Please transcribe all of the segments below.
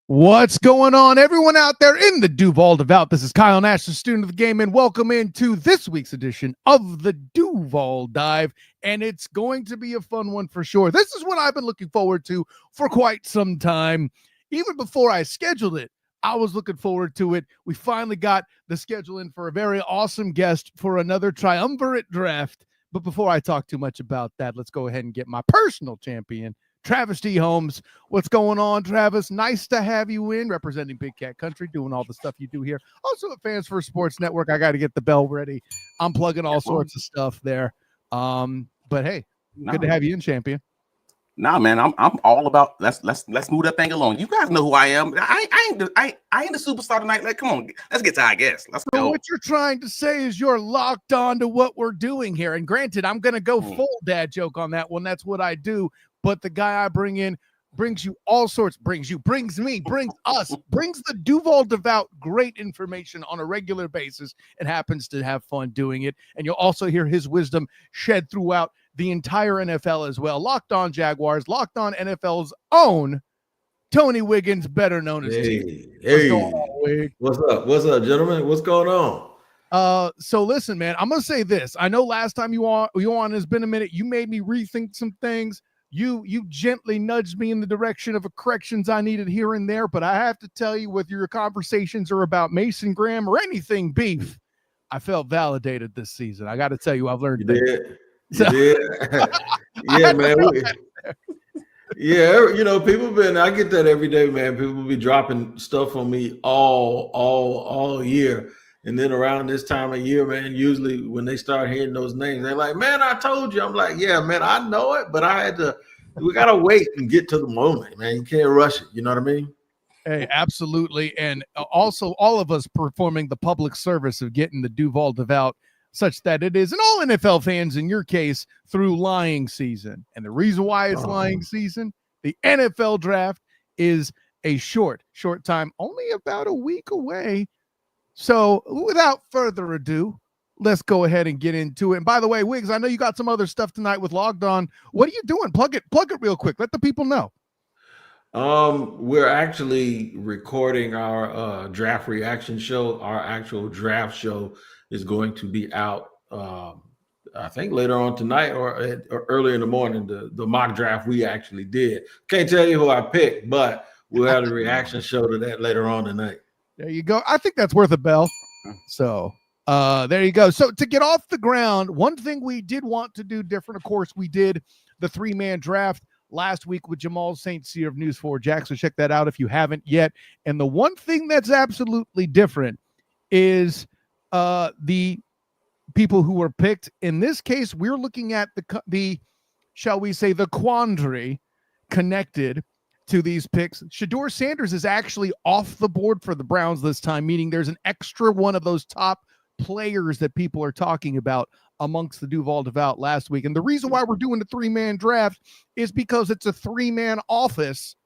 What's going on, everyone out there in the Duval Devout? This is Kyle Nash, the student of the game, and welcome into this week's edition of the Duval Dive. And it's going to be a fun one for sure. This is what I've been looking forward to for quite some time. Even before I scheduled it, I was looking forward to it. We finally got the schedule in for a very awesome guest for another triumvirate draft. But before I talk too much about that, let's go ahead and get my personal champion, Travis D. Holmes. What's going on, Travis? Nice to have you in, representing Big Cat Country, doing all the stuff you do here. Also at Fans First Sports Network. I got to get the bell ready. I'm plugging all sorts of stuff there. But hey, good to have you in, champion. Nah, man, I'm all about let's move that thing along. You guys know who I am. I ain't the superstar tonight. Like, come on, let's get to our guest. Let's go. So what you're trying to say is you're locked on to what we're doing here. And granted, I'm gonna go full dad joke on that one. That's what I do. But the guy I bring in brings you all sorts, brings me, brings us, brings the Duval Devout great information on a regular basis and happens to have fun doing it. And you'll also hear his wisdom shed throughout the entire NFL as well. Locked On Jaguars, Locked On NFL's own Tony Wiggins, better known as T. What's up, gentlemen? What's going on? So listen, man, I'm gonna say this. I know last time you on has been a minute. You made me rethink some things. You gently nudged me in the direction of corrections I needed here and there, but I have to tell you, whether your conversations are about Mason Graham or anything beef, I felt validated this season. I got to tell you, I've learned things. Yeah, man. I get that every day, man. People be dropping stuff on me all year. And then around this time of year, man, usually when they start hearing those names, they're like, man, I told you. I'm like, yeah, man, I know it, but we got to wait and get to the moment, man. You can't rush it. You know what I mean? Hey, absolutely. And also all of us performing the public service of getting the Duval Devout such that it is, and all NFL fans in your case, through lying season. And the reason why it's lying season, the NFL draft is a short time, only about a week away. So without further ado, let's go ahead and get into it. And by the way, Wiggs, I know you got some other stuff tonight with Logged On. What are you doing? Plug it real quick. Let the people know. We're actually recording our draft reaction show. Our actual draft show is going to be out, I think later on tonight or early in the morning. The mock draft we actually did. Can't tell you who I picked, but we'll have a reaction show to that later on tonight. There you go. I think that's worth a bell. So there you go. So to get off the ground, one thing we did want to do different, of course, we did the 3-man draft last week with Jamal St. Cyr of News4Jax. So check that out if you haven't yet. And the one thing that's absolutely different is the people who were picked. In this case, we're looking at the shall we say, the quandary connected to these picks. Shedeur Sanders is actually off the board for the Browns this time, meaning there's an extra one of those top players that people are talking about amongst the Duval Devout last week. And the reason why we're doing the 3-man draft is because it's a 3-man office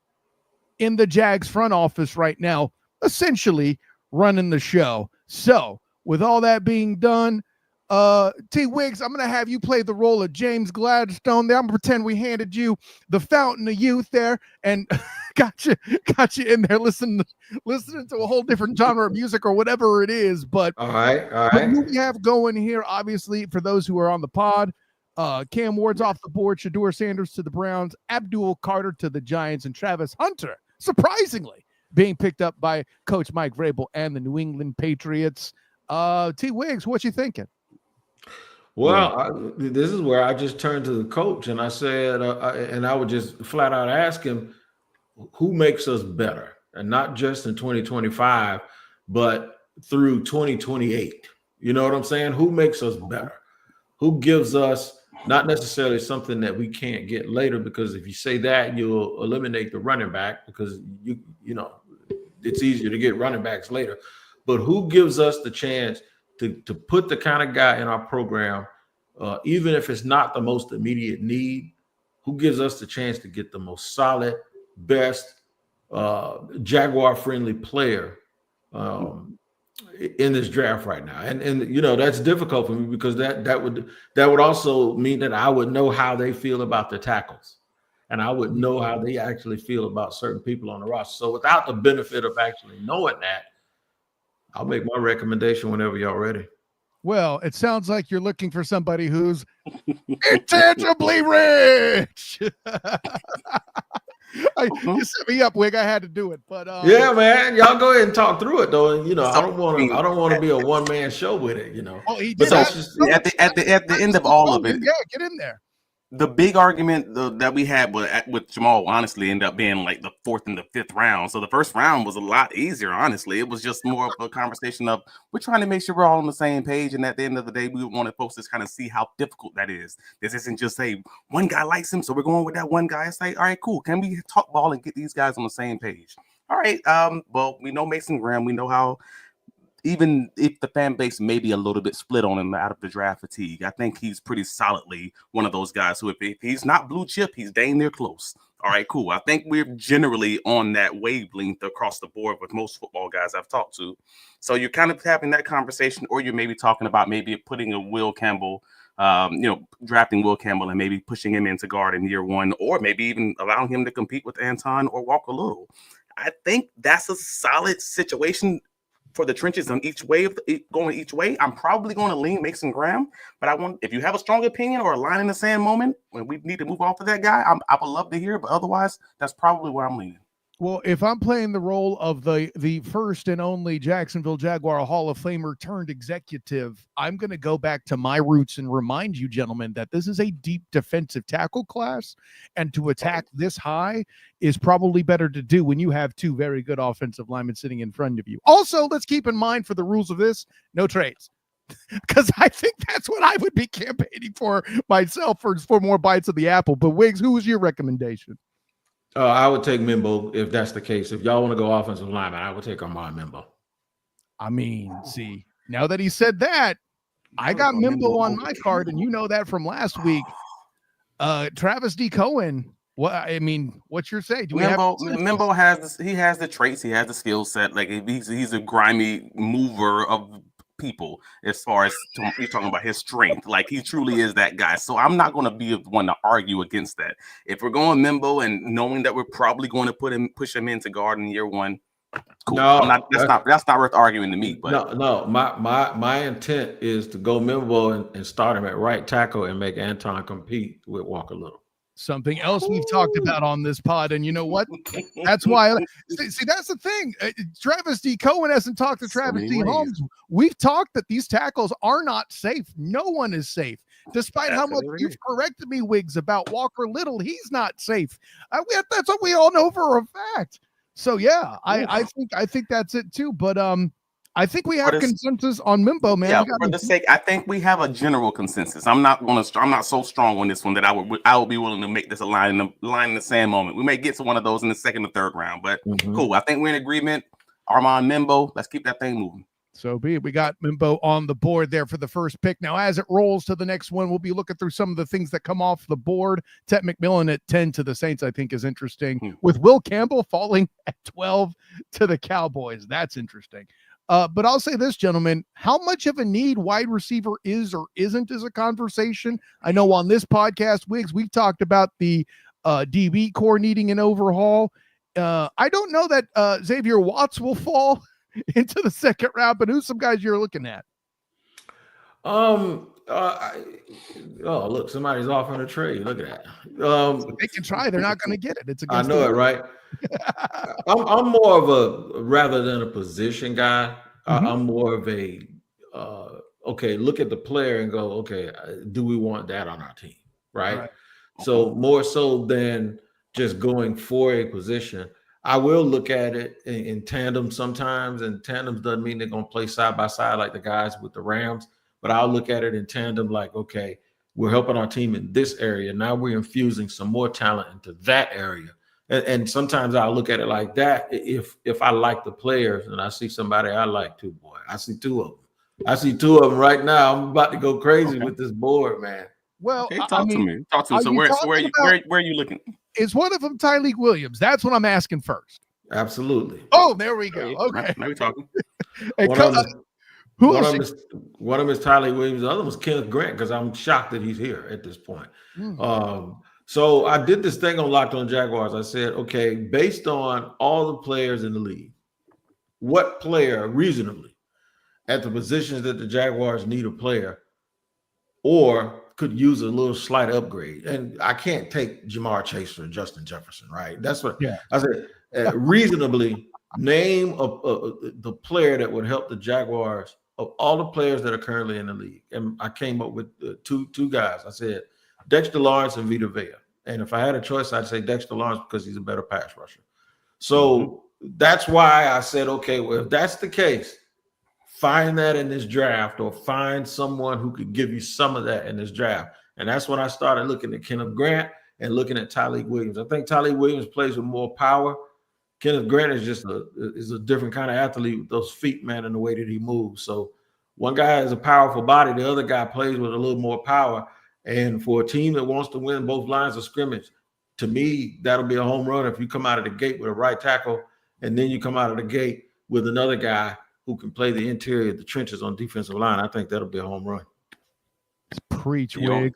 in the Jags front office right now, essentially running the show. So with all that being done, TWiggs, I'm going to have you play the role of James Gladstone there. I'm going to pretend we handed you the fountain of youth there and got you in there listening to a whole different genre of music or whatever it is. But all right. What we have going here, obviously, for those who are on the pod, Cam Ward's off the board, Shedeur Sanders to the Browns, Abdul Carter to the Giants, and Travis Hunter, surprisingly, being picked up by Coach Mike Vrabel and the New England Patriots. TWiggs, what you thinking? Well, this is where I just turned to the coach and I said, and I would just flat out ask him, who makes us better? And not just in 2025, but through 2028. You know what I'm saying? Who makes us better? Who gives us not necessarily something that we can't get later? Because if you say that, you'll eliminate the running back because you know it's easier to get running backs later. But who gives us the chance to put the kind of guy in our program, even if it's not the most immediate need, who gives us the chance to get the most solid, best Jaguar-friendly player in this draft right now? And you know, that's difficult for me because that would also mean that I would know how they feel about the tackles. and I would know how they actually feel about certain people on the roster. So without the benefit of actually knowing that, I'll make my recommendation whenever y'all ready. Well, it sounds like you're looking for somebody who's intangibly rich. You set me up, Wig. I had to do it, but yeah, man, y'all go ahead and talk through it though. And I don't want to be a one man show with it. Oh, he but did. so at the end of all of it, yeah, get in there. The big argument that we had with Jamal honestly ended up being like the 4th and the 5th round. So the first round was a lot easier, honestly. It was just more of a conversation of we're trying to make sure we're all on the same page. And at the end of the day, we wanted folks to kind of see how difficult that is. This isn't just say one guy likes him, so we're going with that one guy. It's like, all right, cool. Can we talk ball and get these guys on the same page? All right. Well, we know Mason Graham. We know how, even if the fan base may be a little bit split on him out of the draft fatigue, I think he's pretty solidly one of those guys who, if he's not blue chip, he's dang near close. All right, cool. I think we're generally on that wavelength across the board with most football guys I've talked to. So you're kind of having that conversation, or you're maybe talking about maybe putting a Will Campbell, drafting Will Campbell and maybe pushing him into guard in year 1, or maybe even allowing him to compete with Anton or Walker Little. I think that's a solid situation for the trenches on each way, going each way. I'm probably going to lean Mason Graham, but if you have a strong opinion or a line in the sand moment when we need to move off of that guy, I would love to hear, but otherwise, that's probably where I'm leaning. Well, if I'm playing the role of the first and only Jacksonville Jaguar Hall of Famer turned executive, I'm going to go back to my roots and remind you, gentlemen, that this is a deep defensive tackle class, and to attack this high is probably better to do when you have 2 very good offensive linemen sitting in front of you. Also, let's keep in mind for the rules of this, no trades. Because I think that's what I would be campaigning for myself for more bites of the apple. But Wiggs, who was your recommendation? I would take Mimbo if that's the case. If y'all want to go offensive lineman, I would take Armand Mimbo. I mean, see, now that he said that, I got Mimbo on my card, and you know that from last week. Travis D. Cohen. What's your say? Mimbo has the traits, he has the skill set. Like he's a grimy mover of people as far as you're talking about his strength. Like he truly is that guy. So I'm not going to be one to argue against that. If we're going Mimbo and knowing that we're probably going to push him into guard in year 1, cool. No, that's not worth arguing to me. But no. My intent is to go Mimbo and start him at right tackle and make Anton compete with Walker Little. Something else we've talked about on this pod, and you know what? That's why. See, that's the thing. Travis D. Cohen hasn't talked to Travis D. Holmes. We've talked that these tackles are not safe. No one is safe, despite how much you've corrected me, Wiggs, about Walker Little. He's not safe. That's what we all know for a fact. So yeah, I think that's it too. But I think we have consensus on Mimbo, man. Yeah, for the sake, I think we have a general consensus. I'm not so strong on this one that I would be willing to make this a line in the sand moment. We may get to one of those in the 2nd or 3rd round, but cool. I think we're in agreement. Armand Mimbo, let's keep that thing moving. So be it. We got Mimbo on the board there for the first pick. Now, as it rolls to the next one, we'll be looking through some of the things that come off the board. Ted McMillan at 10 to the Saints, I think, is interesting. With Will Campbell falling at 12 to the Cowboys. That's interesting. But I'll say this, gentlemen, how much of a need wide receiver is or isn't is a conversation. I know on this podcast, Wiggs, we've talked about the DB core needing an overhaul. I don't know that Xavier Watts will fall into the 2nd round, but who's some guys you're looking at? Look, somebody's offering a trade. Look at that. They can try. They're not going to get it. It's I know it, right? I'm more of a, rather than a position guy, I'm more of a, look at the player and go, okay, do we want that on our team? Right. So more so than just going for a position, I will look at it in tandem sometimes, and tandems doesn't mean they're going to play side by side like the guys with the Rams, but I'll look at it in tandem like, okay, we're helping our team in this area. Now we're infusing some more talent into that area. And sometimes I'll look at it like that. If I like the players and I see somebody I like too, boy, I see 2 of them. I see 2 of them right now. I'm about to go crazy with this board, man. Well, okay, talk to me. So where are you looking? Is one of them Tyleik Williams? That's what I'm asking first. Absolutely. Oh, there we go. Okay. Now we're talking. One of them is Tyleik Williams. The other was Kenneth Grant, because I'm shocked that he's here at this point. So I did this thing on Locked On Jaguars. I said, okay, based on all the players in the league, what player reasonably at the positions that the Jaguars need a player or could use a little slight upgrade? And I can't take Jamar Chase or Justin Jefferson, right? That's what I said. Reasonably name the player that would help the Jaguars of all the players that are currently in the league. And I came up with two guys. I said Dexter Lawrence and Vita Vea. And if I had a choice, I'd say Dexter Lawrence because he's a better pass rusher. So that's why I said, okay, well, if that's the case, find that in this draft or find someone who could give you some of that in this draft. And that's when I started looking at Kenneth Grant and looking at TWiggs Williams. I think TWiggs Williams plays with more power. Kenneth Grant is just a different kind of athlete with those feet, man, and the way that he moves. So one guy has a powerful body. The other guy plays with a little more power. And for a team that wants to win both lines of scrimmage, to me, that'll be a home run if you come out of the gate with a right tackle and then you come out of the gate with another guy who can play the interior of the trenches on defensive line. I think that'll be a home run. Preach, Wig.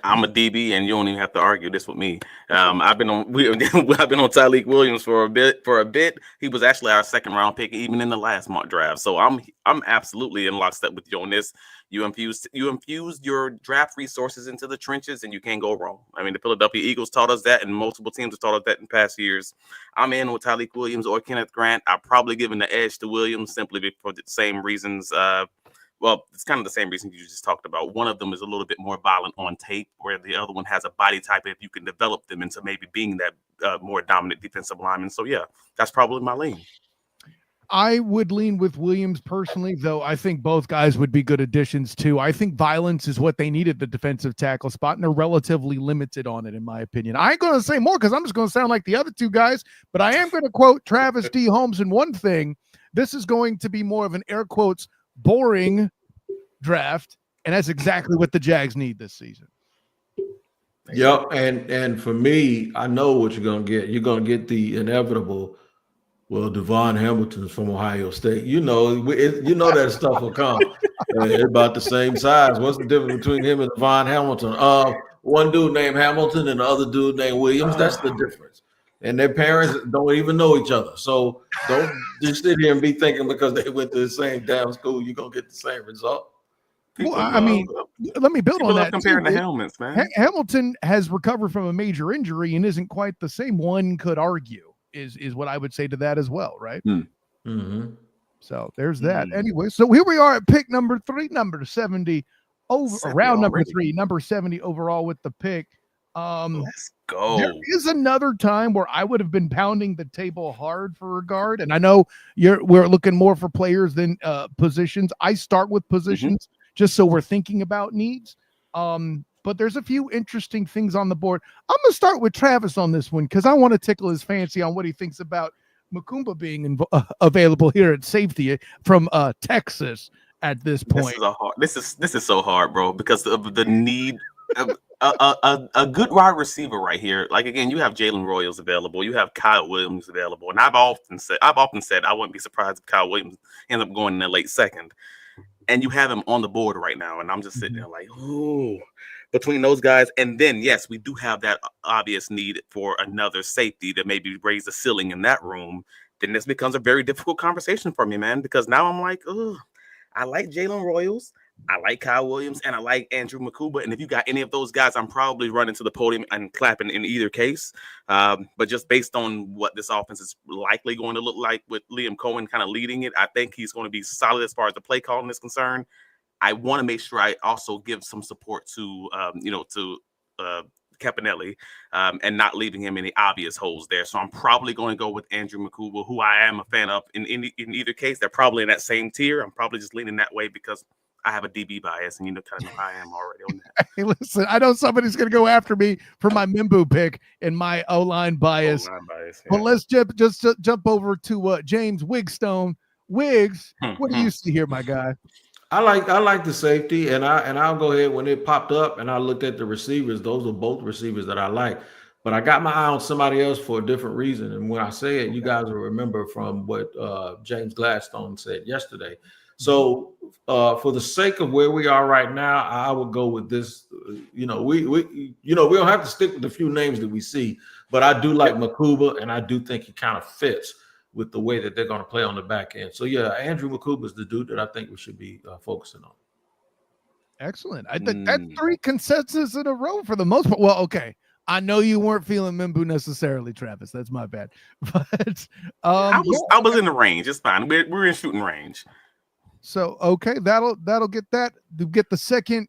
I'm a DB, and you don't even have to argue this with me. I've been on TWiggs Williams for a bit. He was actually our second round pick, even in the last mock draft. So I'm absolutely in lockstep with you on this. You infused your draft resources into the trenches, and you can't go wrong. I mean, the Philadelphia Eagles taught us that, and multiple teams have taught us that in past years. I'm in with TWiggs Williams or Kenneth Grant. I'm probably giving the edge to Williams simply for the same reasons. Well, it's kind of the same reason you just talked about. One of them is a little bit more violent on tape, where the other one has a body type. If you can develop them into maybe being that more dominant defensive lineman. So, yeah, that's probably my lean. I would lean with Williams personally, though I think both guys would be good additions too. I think violence is what they need at the defensive tackle spot, and they're relatively limited on it, in my opinion. I ain't going to say more because I'm just going to sound like the other two guys, but I am going to quote Travis D. Holmes in one thing. This is going to be more of an air quotes boring draft, and that's exactly what the Jags need this season. Yep, and for me, I know what you're going to get. You're going to get the inevitable. Well, Devon Hamilton's from Ohio State. You know that stuff will come. They're about the same size. What's the difference between him and Devon Hamilton? One dude named Hamilton and the other dude named Williams. That's the difference. And their parents don't even know each other. So don't just sit here and be thinking because they went to the same damn school, you're going to get the same result. Well, I mean, let me build on that. Comparing the helmets, man. Hamilton has recovered from a major injury and isn't quite the same. One could argue is what I would say to that as well, right? Mm-hmm. So there's that. Anyway, so here we are at pick number 3, number 70, round number 3, number 70 overall with the pick. Let's go. There is another time where I would have been pounding the table hard for a guard, and I know we're looking more for players than positions. I start with positions just so we're thinking about needs. But there's a few interesting things on the board. I'm going to start with Travis on this one because I want to tickle his fancy on what he thinks about Mukumba being available here at safety from Texas at this point. This is so hard, bro, because of the need of a good wide receiver right here. Like, again, you have Jalen Royals available, you have Kyle Williams available, and I've often said I wouldn't be surprised if Kyle Williams ends up going in the late second, and you have him on the board right now, and I'm just sitting there like, ooh. Between those guys, and then yes, we do have that obvious need for another safety to maybe raise the ceiling in that room. Then this becomes a very difficult conversation for me, man, because now I'm like, oh, I like Jalen Royals, I like Kyle Williams, and I like Andrew Mukuba. And if you got any of those guys, I'm probably running to the podium and clapping in either case. But just based on what this offense is likely going to look like with Liam Cohen kind of leading it, I think he's going to be solid as far as the play calling is concerned. I want to make sure I also give some support to Campanelli and not leaving him any obvious holes there. So I'm probably going to go with Andrew Mukuba, who I am a fan of in either case. They're probably in that same tier. I'm probably just leaning that way because I have a DB bias, and kind of know how I am already on that. Hey, listen, I know somebody's going to go after me for my Mimbu pick and my O-line bias. Yeah. But let's just jump over to James Wigstone. Wiggs, what do you see here, my guy? I like the safety, and I'll go ahead when it popped up and I looked at the receivers. Those are both receivers that I like, but I got my eye on somebody else for a different reason. And when I say it, you guys will remember from what James Gladstone said yesterday. So for the sake of where we are right now, I would go with this we don't have to stick with the few names that we see, but I do like Makuba, and I do think he kind of fits with the way that they're going to play on the back end. So yeah, Andrew Makuba is the dude that I think we should be focusing on. Excellent. I think that's 3 consensus in a row for the most part. Well, okay. I know you weren't feeling Mimbu necessarily, Travis. That's my bad. But I was in the range. It's fine. We're in shooting range. So okay, that'll get that. To get the second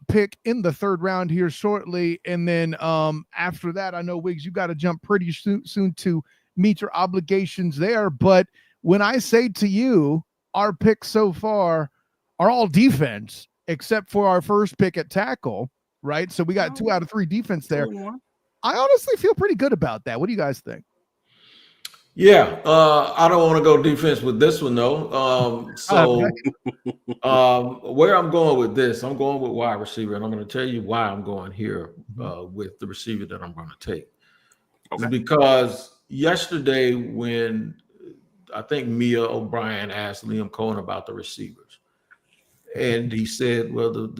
pick in the 3rd round here shortly, and then after that, I know Wiggs, you got to jump pretty soon to meet your obligations there. But when I say to you, our picks so far are all defense, except for our first pick at tackle, right? So we got 2 out of 3 defense there. I honestly feel pretty good about that. What do you guys think? Yeah, I don't want to go defense with this one though. Where I'm going with this, I'm going with wide receiver, and I'm going to tell you why I'm going here with the receiver that I'm going to take. Okay. Because yesterday, when I think Mia O'Brien asked Liam Cohen about the receivers, and he said, "Well,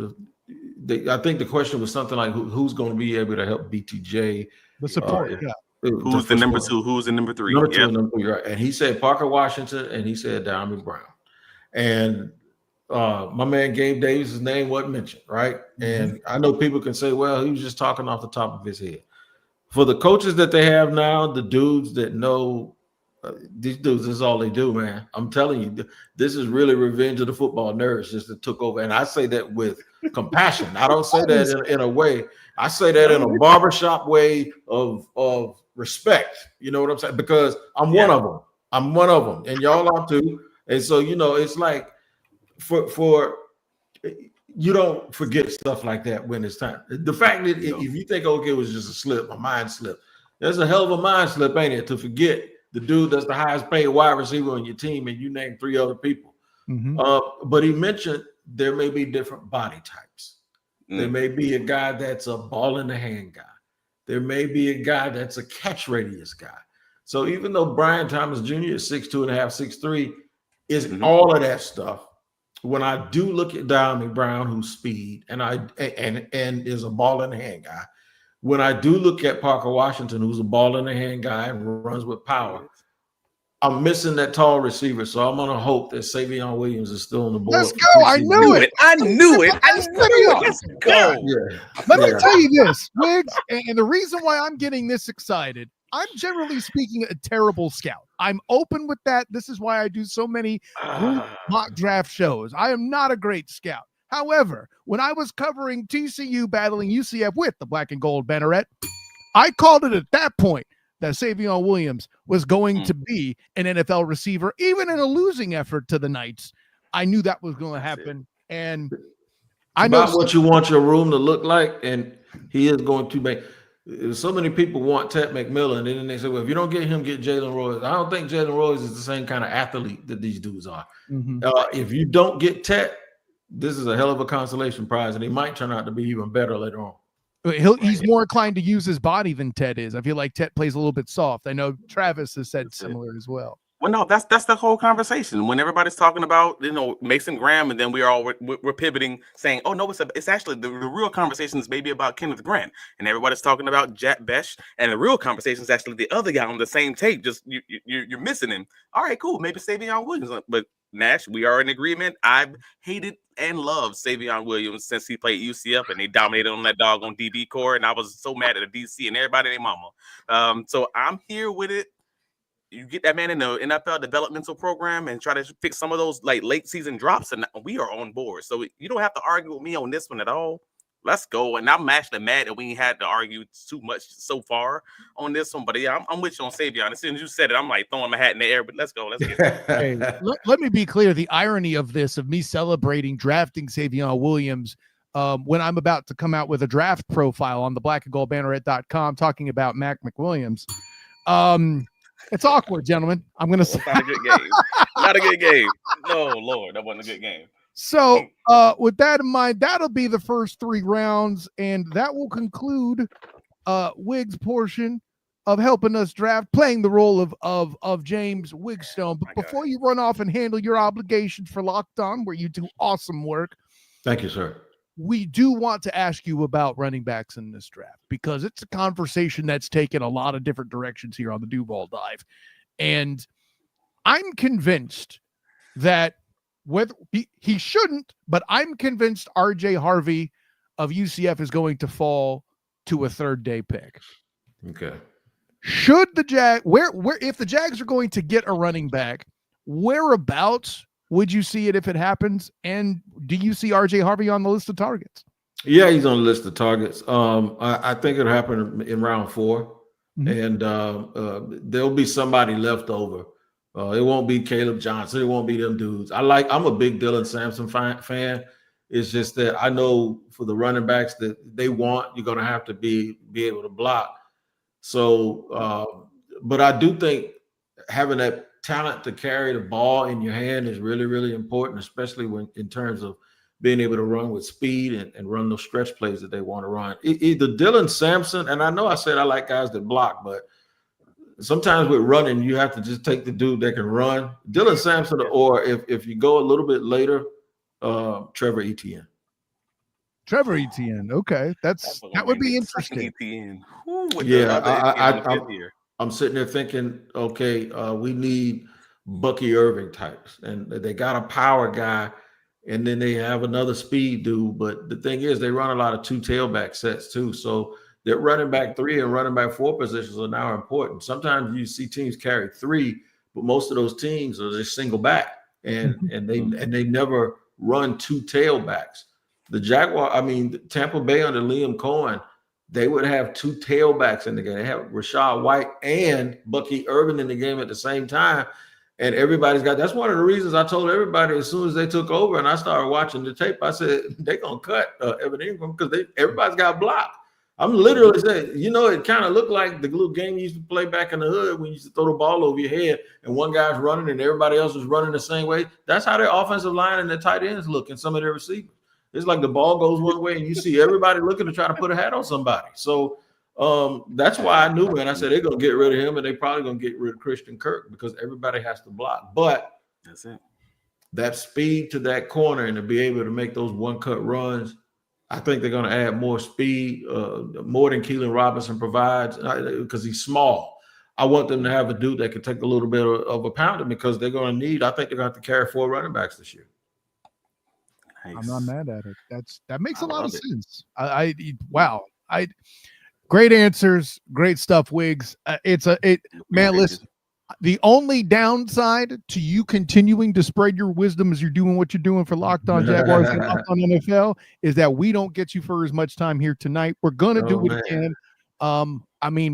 I think the question was something like, who's going to be able to help BTJ? The support, Who's the number 2? Who's the number 3? Number 2 and number 3, right? And he said Parker Washington, and he said Diamond Brown. And my man Gabe Davis' name wasn't mentioned, right? And I know people can say, well, he was just talking off the top of his head. For the coaches that they have now, the dudes that know these dudes, this is all they do, man. I'm telling you, this is really revenge of the football nerds just that took over. And I say that with compassion. I don't say that in a way. I say that in a barbershop way of respect. You know what I'm saying? Because I'm one of them. I'm one of them, and y'all are too. And so, it's like for you don't forget stuff like that when it's time. The fact that if you think, okay, it was just a slip, a mind slip, there's a hell of a mind slip, ain't it? To forget the dude that's the highest paid wide receiver on your team, and you name 3 other people. But he mentioned there may be different body types. There may be a guy that's a ball in the hand guy. There may be a guy that's a catch radius guy. So even though Brian Thomas Jr. is 6'2.5", 6'3", is all of that stuff. When I do look at Diamond Brown, who's speed and is a ball in the hand guy, when I do look at Parker Washington, who's a ball in the hand guy and runs with power, I'm missing that tall receiver, so I'm going to hope that Savion Williams is still on the board. Let's go. I knew it. Let's go. Let me tell you this, Wiggs, and the reason why I'm getting this excited, I'm generally speaking a terrible scout. I'm open with that. This is why I do so many mock draft shows. I am not a great scout. However, when I was covering TCU battling UCF with the black and gold banneret, I called it at that point that Savion Williams was going to be an NFL receiver, even in a losing effort to the Knights. I knew that was going to happen. And I know what you want your room to look like, and he is going to make. So many people want Ted McMillan, and then they say, well, if you don't get him, get Jalen Royce. I don't think Jalen Royce is the same kind of athlete that these dudes are. If you don't get Ted, this is a hell of a consolation prize, and he might turn out to be even better later on. He's more inclined to use his body than Ted is. I feel like Ted plays a little bit soft. I know Travis has said similar as well. Well, no, that's the whole conversation. When everybody's talking about Mason Graham, and then we're pivoting, saying, oh no, it's actually the real conversation is maybe about Kenneth Grant, and everybody's talking about Jack Besh, and the real conversation is actually the other guy on the same tape. Just you're missing him. All right, cool. Maybe Savion Williams, but Nash, we are in agreement. I've hated and loved Savion Williams since he played UCF, and they dominated on that doggone DB core, and I was so mad at the DC and everybody and their mama. So I'm here with it. You get that man in the NFL developmental program and try to fix some of those like late season drops, and we are on board. So you don't have to argue with me on this one at all. Let's go. And I'm actually mad that we ain't had to argue too much so far on this one. But yeah, I'm with you on Savion. As soon as you said it, I'm like throwing my hat in the air. But let's go. Let's get it. Hey, let me be clear. The irony of this, of me celebrating drafting Savion Williams, when I'm about to come out with a draft profile on the blackandgoldbanneret.com talking about Mac McWilliams. It's awkward, gentlemen. I'm going to say not a good game. Not a good game. No, Lord, that wasn't a good game. So with that in mind, that'll be the first 3 rounds, and that will conclude Wiggs' portion of helping us draft, playing the role of James Wigstone. But before you run off and handle your obligations for Locked On, where you do awesome work. Thank you, sir. we do want to ask you about running backs in this draft because it's a conversation that's taken a lot of different directions here on the Duval Dive. And I'm convinced that whether he shouldn't, but I'm convinced RJ Harvey of UCF is going to fall to a third day pick. Okay. Should the where if the Jags are going to get a running back, whereabouts would you see it if it happens? And do you see RJ Harvey on the list of targets? Yeah, he's on the list of targets. I think it'll happen in round 4, and there'll be somebody left over. It won't be Caleb Johnson. It won't be them dudes. I'm a big Dylan Sampson fan. It's just that I know for the running backs that they want, you're going to have to be able to block. So, but I do think having that talent to carry the ball in your hand is really, really important, especially when in terms of being able to run with speed and run those stretch plays that they want to run. Either Dylan Sampson, and I know I said I like guys that block, but sometimes with running, you have to just take the dude that can run. Dylan Sampson, or if you go a little bit later, Trevor Etienne. Trevor Etienne. Okay. That would be interesting. Etienne. I'm sitting there thinking, okay, we need Bucky Irving types, and they got a power guy, and then they have another speed dude. But the thing is, they run a lot of 2 tailback sets too. So their running back 3 and running back 4 positions are now important. Sometimes you see teams carry 3, but most of those teams are just single back, and they never run 2 tailbacks. The Tampa Bay under Liam Cohen, they would have 2 tailbacks in the game. They have Rashad White and Bucky Irving in the game at the same time. And everybody's got, that's one of the reasons I told everybody as soon as they took over and I started watching the tape, I said, they're going to cut Evan Ingram because everybody's got blocked. I'm literally saying, it kind of looked like the little game you used to play back in the hood when you used to throw the ball over your head and one guy's running and everybody else is running the same way. That's how their offensive line and their tight ends look and some of their receivers. It's like the ball goes one way and you see everybody looking to try to put a hat on somebody. So that's why I knew, man. I said they're going to get rid of him and they're probably going to get rid of Christian Kirk because everybody has to block. But that's it. That speed to that corner and to be able to make those one-cut runs, I think they're going to add more speed, more than Keelan Robinson provides because he's small. I want them to have a dude that can take a little bit of a pounding because they're going to need, I think they're going to have to carry 4 running backs this year. Nice. I'm not mad at it. That makes a lot of sense. Wow. Great answers, great stuff, Wiggs. Listen. The only downside to you continuing to spread your wisdom as you're doing what you're doing for Locked On Jaguars and Locked On NFL is that we don't get you for as much time here tonight. We're gonna do it again.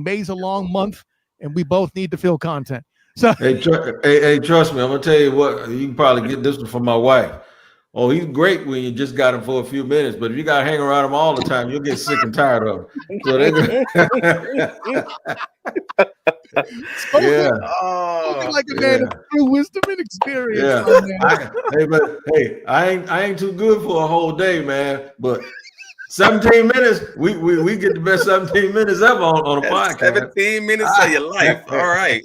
May's a long month, and we both need to fill content. So, hey, trust me, I'm gonna tell you what. You can probably get this one from my wife. Oh, he's great when you just got him for a few minutes, but if you got to hang around him all the time, you'll get sick and tired of him. So like a man of true wisdom and experience. Yeah. I ain't too good for a whole day, man. But 17 minutes, we get the best 17 minutes ever on a podcast. 17 minutes of your life. All right.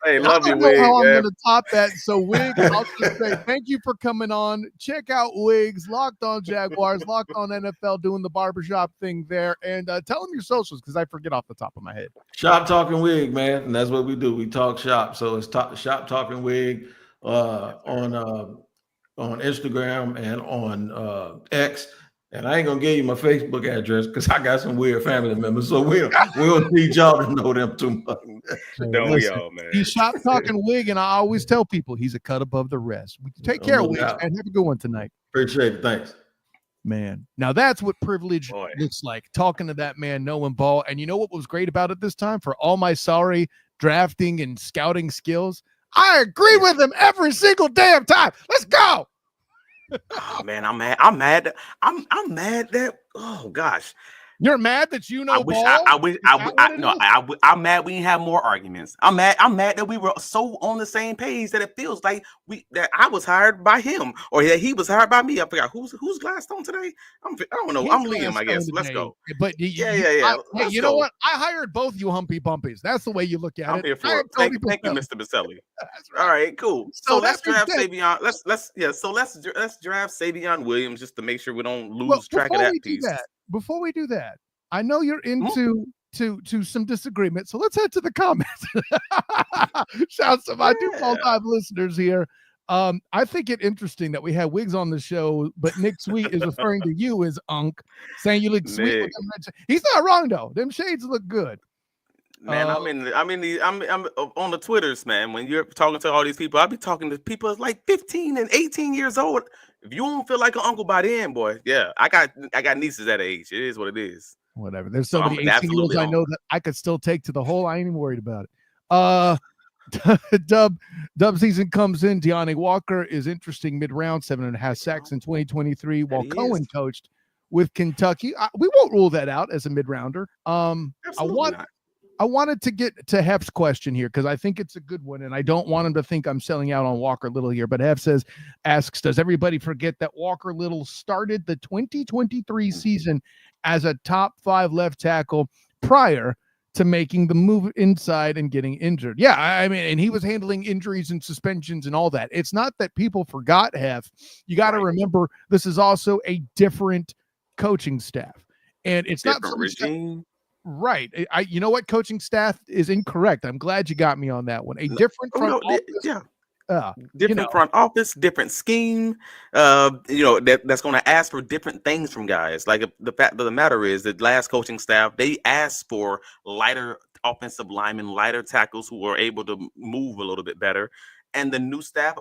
Hey, love you, Wig. How I'm going to top that. So, Wig, I'll just say thank you for coming on. Check out Wiggs, Locked On Jaguars, Locked On NFL, doing the barbershop thing there. And tell them your socials because I forget off the top of my head. Shop Talking Wig, man. And that's what we do. We talk shop. So it's Shop Talking Wig on Instagram and on X. And I ain't gonna give you my Facebook address because I got some weird family members, so we don't need y'all to know them too much. Don't we all, man? He's Shop Talking Wig, and I always tell people he's a cut above the rest. Take care, Wig, and have a good one tonight. Appreciate it. Thanks, man. Now that's what privilege looks like. Talking to that man, knowing ball, and you know what was great about it this time? For all my sorry drafting and scouting skills, I agree with him every single damn time. Let's go. Oh man, I'm mad that oh gosh, You're mad that you know ball? I'm mad we didn't have more arguments. I'm mad that we were so on the same page that it feels like that I was hired by him or that he was hired by me. I forgot who's Gladstone today. I don't know. I'm Liam, I guess. Let's go. But yeah. You know what? I hired both you humpy bumpies. That's the way you look at it. I'm here for it. Thank you, Mr. Baselli. Right. All right, cool. So let's draft Savion. Let's draft Savion Williams just to make sure we don't lose track of that piece. Before we do that, I know you're into to some disagreement, so let's head to the comments. Shouts to my two full-time listeners here. I think it interesting that we had Wiggs on the show, but Nick Sweet is referring to you as Unk, saying you look sweet with them. He's not wrong though. Them shades look good. Man, I'm on the Twitters, man. When you're talking to all these people, I'll be talking to people like 15 and 18 years old. If you don't feel like an uncle by then, boy, yeah, I got nieces that age. It is what it is. Whatever. There's so many 18-year-olds I know that I could still take to the hole. I ain't even worried about it. Dub season comes in. Deontay Walker is interesting mid-round, 7.5 sacks in 2023, while Cohen coached with Kentucky. We won't rule that out as a mid-rounder. I wanted to get to Hef's question here because I think it's a good one, and I don't want him to think I'm selling out on Walker Little here. But Hef asks, does everybody forget that Walker Little started the 2023 season as a top 5 left tackle prior to making the move inside and getting injured? Yeah, I mean, and he was handling injuries and suspensions and all that. It's not that people forgot Hef. You got to remember this is also a different coaching staff, and it's different not regime. Right. You know what? Coaching staff is incorrect. I'm glad you got me on that one. A different front office. Different front office, different scheme. That's going to ask for different things from guys. Like the fact of the matter is that last coaching staff, they asked for lighter offensive linemen, lighter tackles who are able to move a little bit better. And the new staff,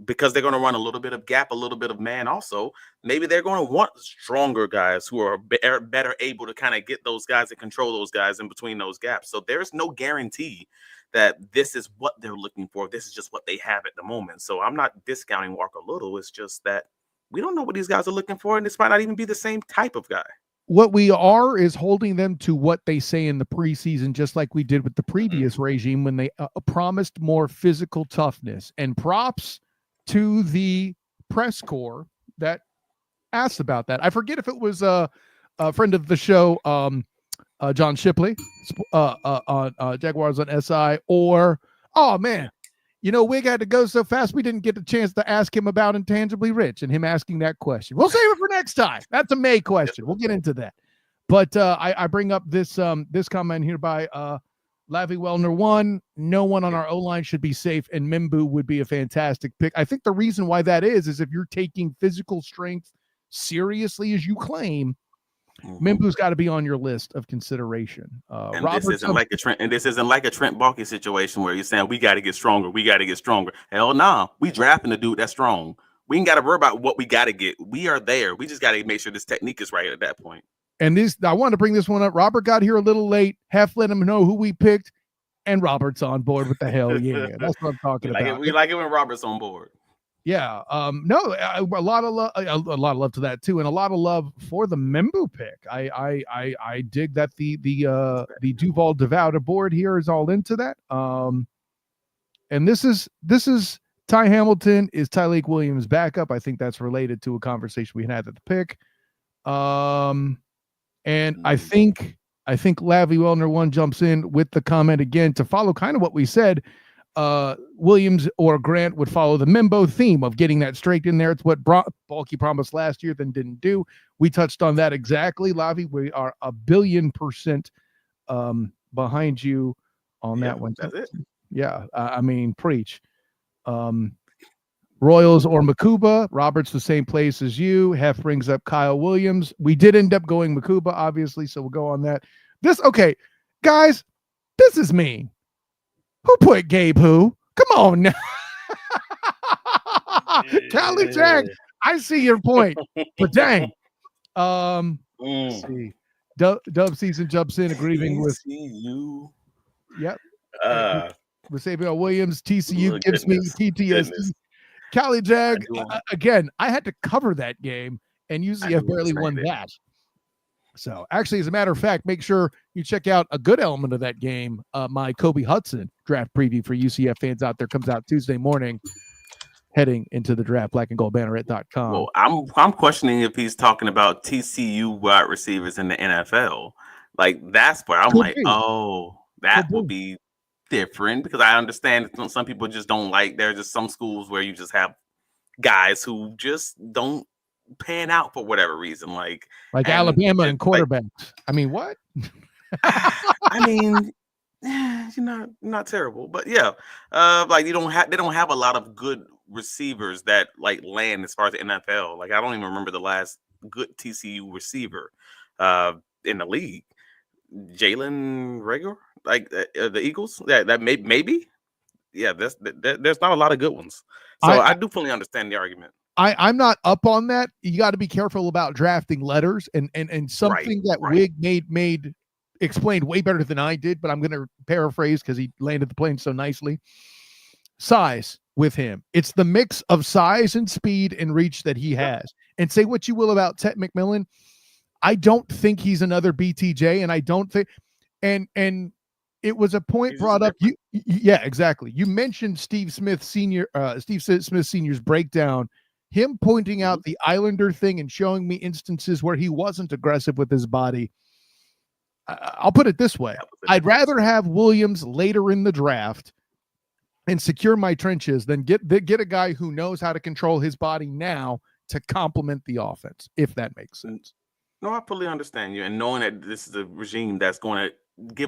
because they're going to run a little bit of gap, a little bit of man also, maybe they're going to want stronger guys who are better able to kind of get those guys and control those guys in between those gaps. So there's no guarantee that this is what they're looking for. This is just what they have at the moment. So I'm not discounting Walker Little. It's just that we don't know what these guys are looking for, and this might not even be the same type of guy. What we are is holding them to what they say in the preseason, just like we did with the previous regime when they promised more physical toughness. And props to the press corps that asked about that. I forget if it was a friend of the show, John Shipley, on Jaguars on SI, or, oh man, Wig had to go so fast we didn't get a chance to ask him about Intangibly Rich and him asking that question. We'll save it for next time. That's a May question. We'll get into that. But I bring up this comment here by Lavi Wellner 1. No one on our O-line should be safe, and Mimbu would be a fantastic pick. I think the reason why that is if you're taking physical strength seriously as you claim, Mimbu's got to be on your list of consideration. This isn't like a Trent Baalke situation where you're saying we got to get stronger. We got to get stronger. Hell no, we drafting a dude that's strong. We ain't got to worry about what we got to get. We are there. We just got to make sure this technique is right at that point. And I wanted to bring this one up. Robert got here a little late. Hef let him know who we picked, and Robert's on board with the hell yeah. That's what I'm talking about. We like it when Robert's on board. Yeah. A lot of love to that too, and a lot of love for the Mimbu pick. I dig that the Duval Devouter board here is all into that. And this is Ty Hamilton is Tyleik Williams' backup. I think that's related to a conversation we had at the pick. And I think Lavi Wellner 1 jumps in with the comment again to follow kind of what we said. Williams or Grant would follow the Mimbo theme of getting that straight in there. It's what Baalke promised last year, then didn't do. We touched on that exactly, Lavi. We are 1,000,000,000% behind you on that one. That's it. Yeah, I mean, preach. Royals or Makuba. Robert's the same place as you. Hef brings up Kyle Williams. We did end up going Makuba, obviously, so we'll go on that. Okay, guys, this is mean. Who put Gabe who? Come on now. Cali Jag, I see your point, but dang. Let's see. Dub season jumps in, agreeing with you. Yep. With Sabian Williams, TCU gives me PTSD. Cali Jag, again, I had to cover that game, and usually I've barely won that. So actually, as a matter of fact, make sure you check out a good element of that game. My Kobe Hudson draft preview for UCF fans out there comes out Tuesday morning, heading into the draft, blackandgoldbanneret.com. Well, I'm questioning if he's talking about TCU wide receivers in the NFL. Like that's where I'm like, oh, that would be different, because I understand some people just don't like. There are just some schools where you just have guys who just don't pan out for whatever reason, like Alabama and quarterbacks. Like, I mean, what? I mean, you're not terrible, but yeah, like they don't have a lot of good receivers that like land as far as the NFL. Like I don't even remember the last good TCU receiver in the league. Jalen Reagor, like the Eagles. Yeah, that maybe. Yeah, there's not a lot of good ones. So I do fully understand the argument. I'm not up on that. You got to be careful about drafting letters and something that Wig made explained way better than I did, but I'm going to paraphrase because he landed the plane so nicely. Size with him. It's the mix of size and speed and reach that he has. And say what you will about Tet McMillan, I don't think he's another BTJ, and I don't think and it was a point brought up. Yeah, exactly. You mentioned Steve Smith Sr.'s breakdown, him pointing out the Islander thing and showing me instances where he wasn't aggressive with his body. I'll put it this way. I'd rather have Williams later in the draft and secure my trenches than get a guy who knows how to control his body now to complement the offense, if that makes sense. No, I fully understand you, and knowing that this is a regime that's going to they're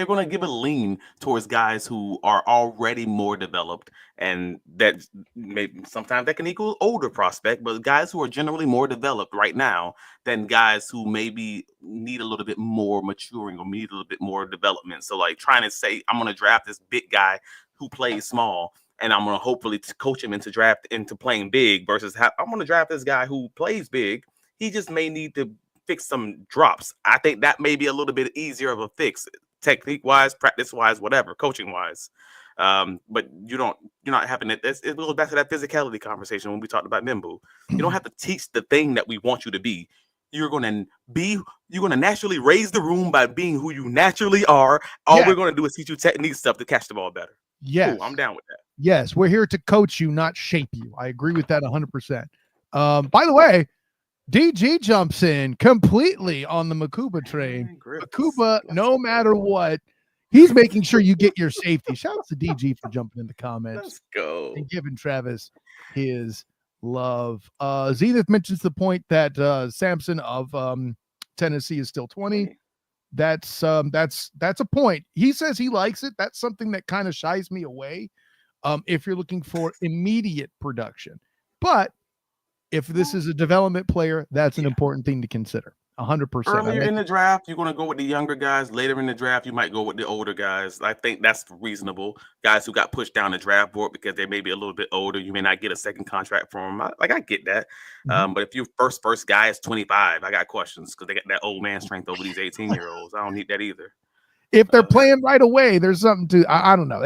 going to give a lean towards guys who are already more developed, and that maybe sometimes that can equal older prospect, but guys who are generally more developed right now than guys who maybe need a little bit more maturing or need a little bit more development. So like trying to say, I'm going to draft this big guy who plays small, and I'm going to hopefully coach him into playing big, versus I'm going to draft this guy who plays big. He just may need to fix some drops. I think that may be a little bit easier of a fix, technique wise, practice wise, whatever, coaching wise. But you're not having it. It goes back to that physicality conversation when we talked about Mimbu. You don't have to teach the thing that we want you to be. You're going to naturally raise the room by being who you naturally are. All we're going to do is teach you technique stuff to catch the ball better. Yes. Cool, I'm down with that. Yes, we're here to coach you, not shape you. I agree with that 100%. By the way, DG jumps in completely on the Makuba train. Makuba, no matter what, he's making sure you get your safety. Shout out to DG for jumping in the comments. Let's go. And giving Travis his love. Zenith mentions the point that Sampson of Tennessee is still 20. That's a point. He says he likes it. That's something that kind of shies me away if you're looking for immediate production. But if this is a development player, that's an important thing to consider. 100%. Earlier in the draft, you're going to go with the younger guys. Later in the draft, you might go with the older guys. I think that's reasonable. Guys who got pushed down the draft board because they may be a little bit older. You may not get a second contract from them. I get that. But if your first guy is 25, I got questions because they got that old man strength over these 18-year-olds. I don't need that either. If they're playing right away, there's something to. I don't know.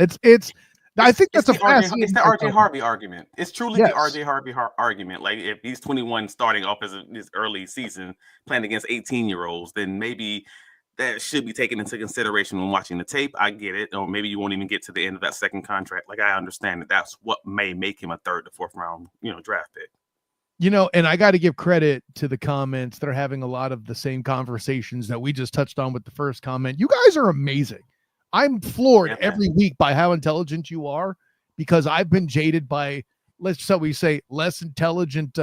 I think that's it's the RJ Harvey argument. It's truly the RJ Harvey argument. Like if he's 21 starting off as his early season playing against 18-year-olds, then maybe that should be taken into consideration when watching the tape. I get it. Or maybe you won't even get to the end of that second contract. Like I understand that's what may make him a third to fourth round, draft pick. And I got to give credit to the comments. They're having a lot of the same conversations that we just touched on with the first comment. You guys are amazing. I'm floored every week by how intelligent you are, because I've been jaded by, shall we say, less intelligent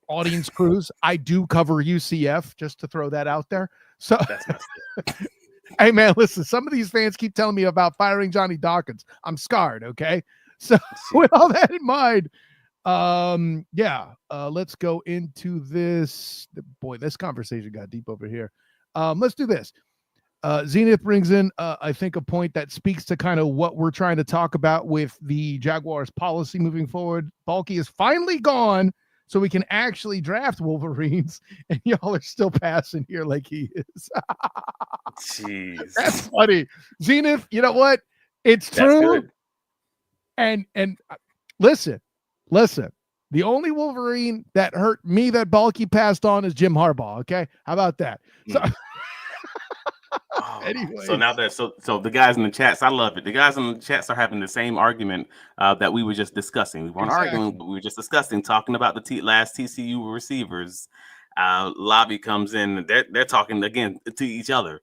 audience crews. I do cover UCF, just to throw that out there. So, hey, man, listen, some of these fans keep telling me about firing Johnny Dawkins. I'm scarred, okay? So with all that in mind, let's go into this. Boy, this conversation got deep over here. Let's do this. Zenith brings in, I think, a point that speaks to kind of what we're trying to talk about with the Jaguars policy moving forward. Balky is finally gone, so we can actually draft Wolverines, and y'all are still passing here like he is. Jeez. That's funny. Zenith, you know what? It's true. And listen, the The only Wolverine that hurt me that Balky passed on is Jim Harbaugh. Okay, how about that? So, anyway, so now that so the guys in the chats, I love it. The guys in the chats are having the same argument that we were just discussing. We weren't arguing, but we were just discussing, talking about the last TCU receivers. Lobby comes in, they're talking again to each other.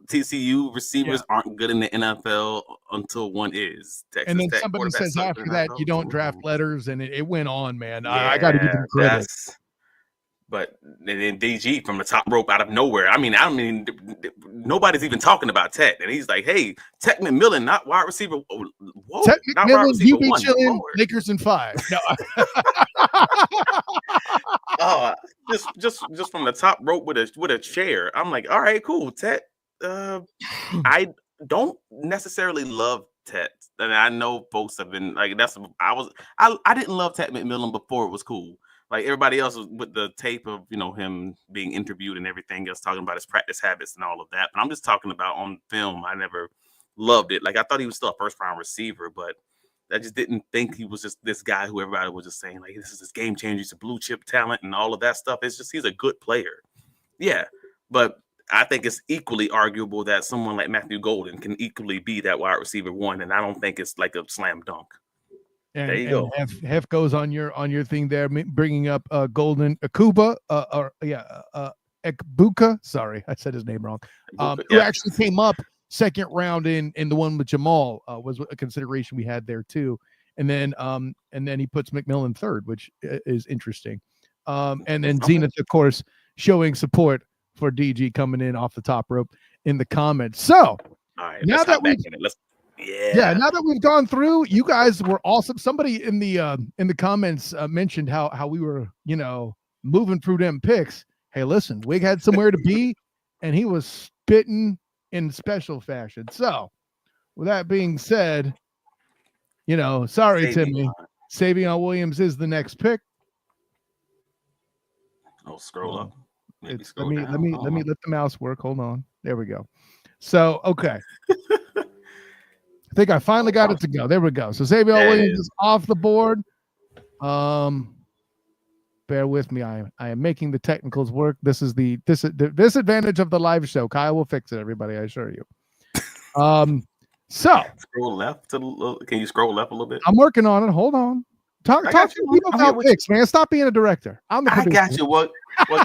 TCU receivers aren't good in the NFL until one is. Texas and then Tech somebody says after that you don't draft letters, and it went on, man. Yeah, I got to give them credit. But then DG from the top rope out of nowhere. I mean, nobody's even talking about Tech, and he's like, "Hey, Tech McMillan, not wide receiver. Whoa, Tech not McMillan, wide receiver you be one. chilling. Lord. Lakers in 5. No. Just from the top rope with a chair. I'm like, all right, cool. Tech. I don't necessarily love Tech, and I know folks have been like, I didn't love Tech McMillan before it was cool. Like everybody else was with the tape of, him being interviewed and everything else, talking about his practice habits and all of that. But I'm just talking about on film. I never loved it. Like I thought he was still a first round receiver, but I just didn't think he was just this guy who everybody was just saying like, this is this game changer. He's a blue chip talent and all of that stuff. It's just, he's a good player. Yeah. But I think it's equally arguable that someone like Matthew Golden can equally be that wide receiver one. And I don't think it's like a slam dunk. And, there you go. Hef goes on your thing there, bringing up Golden Akuba, Ekbuka. Sorry, I said his name wrong. Who actually came up second round in the one with Jamal was a consideration we had there too. And then he puts McMillan third, which is interesting. And then Zenith, of course, showing support for DG coming in off the top rope in the comments. So all right, now that we now that we've gone through, you guys were awesome. Somebody in the comments mentioned how we were, moving through them picks. Hey, listen, Wig had somewhere to be, and he was spitting in special fashion. So, with that being said, sorry, Timmy, Savion Williams is the next pick. Oh, scroll up. Let me let the mouse work. Hold on. There we go. So, okay. I think I finally got it to go. There we go. So Savion Williams is off the board. Bear with me. I am making the technicals work. This is the disadvantage of the live show. Kyle will fix it, everybody, I assure you. So scroll left can you scroll left a little bit? I'm working on it. Hold on. Talk to people about picks, man. Stop being a director. I got you. Well,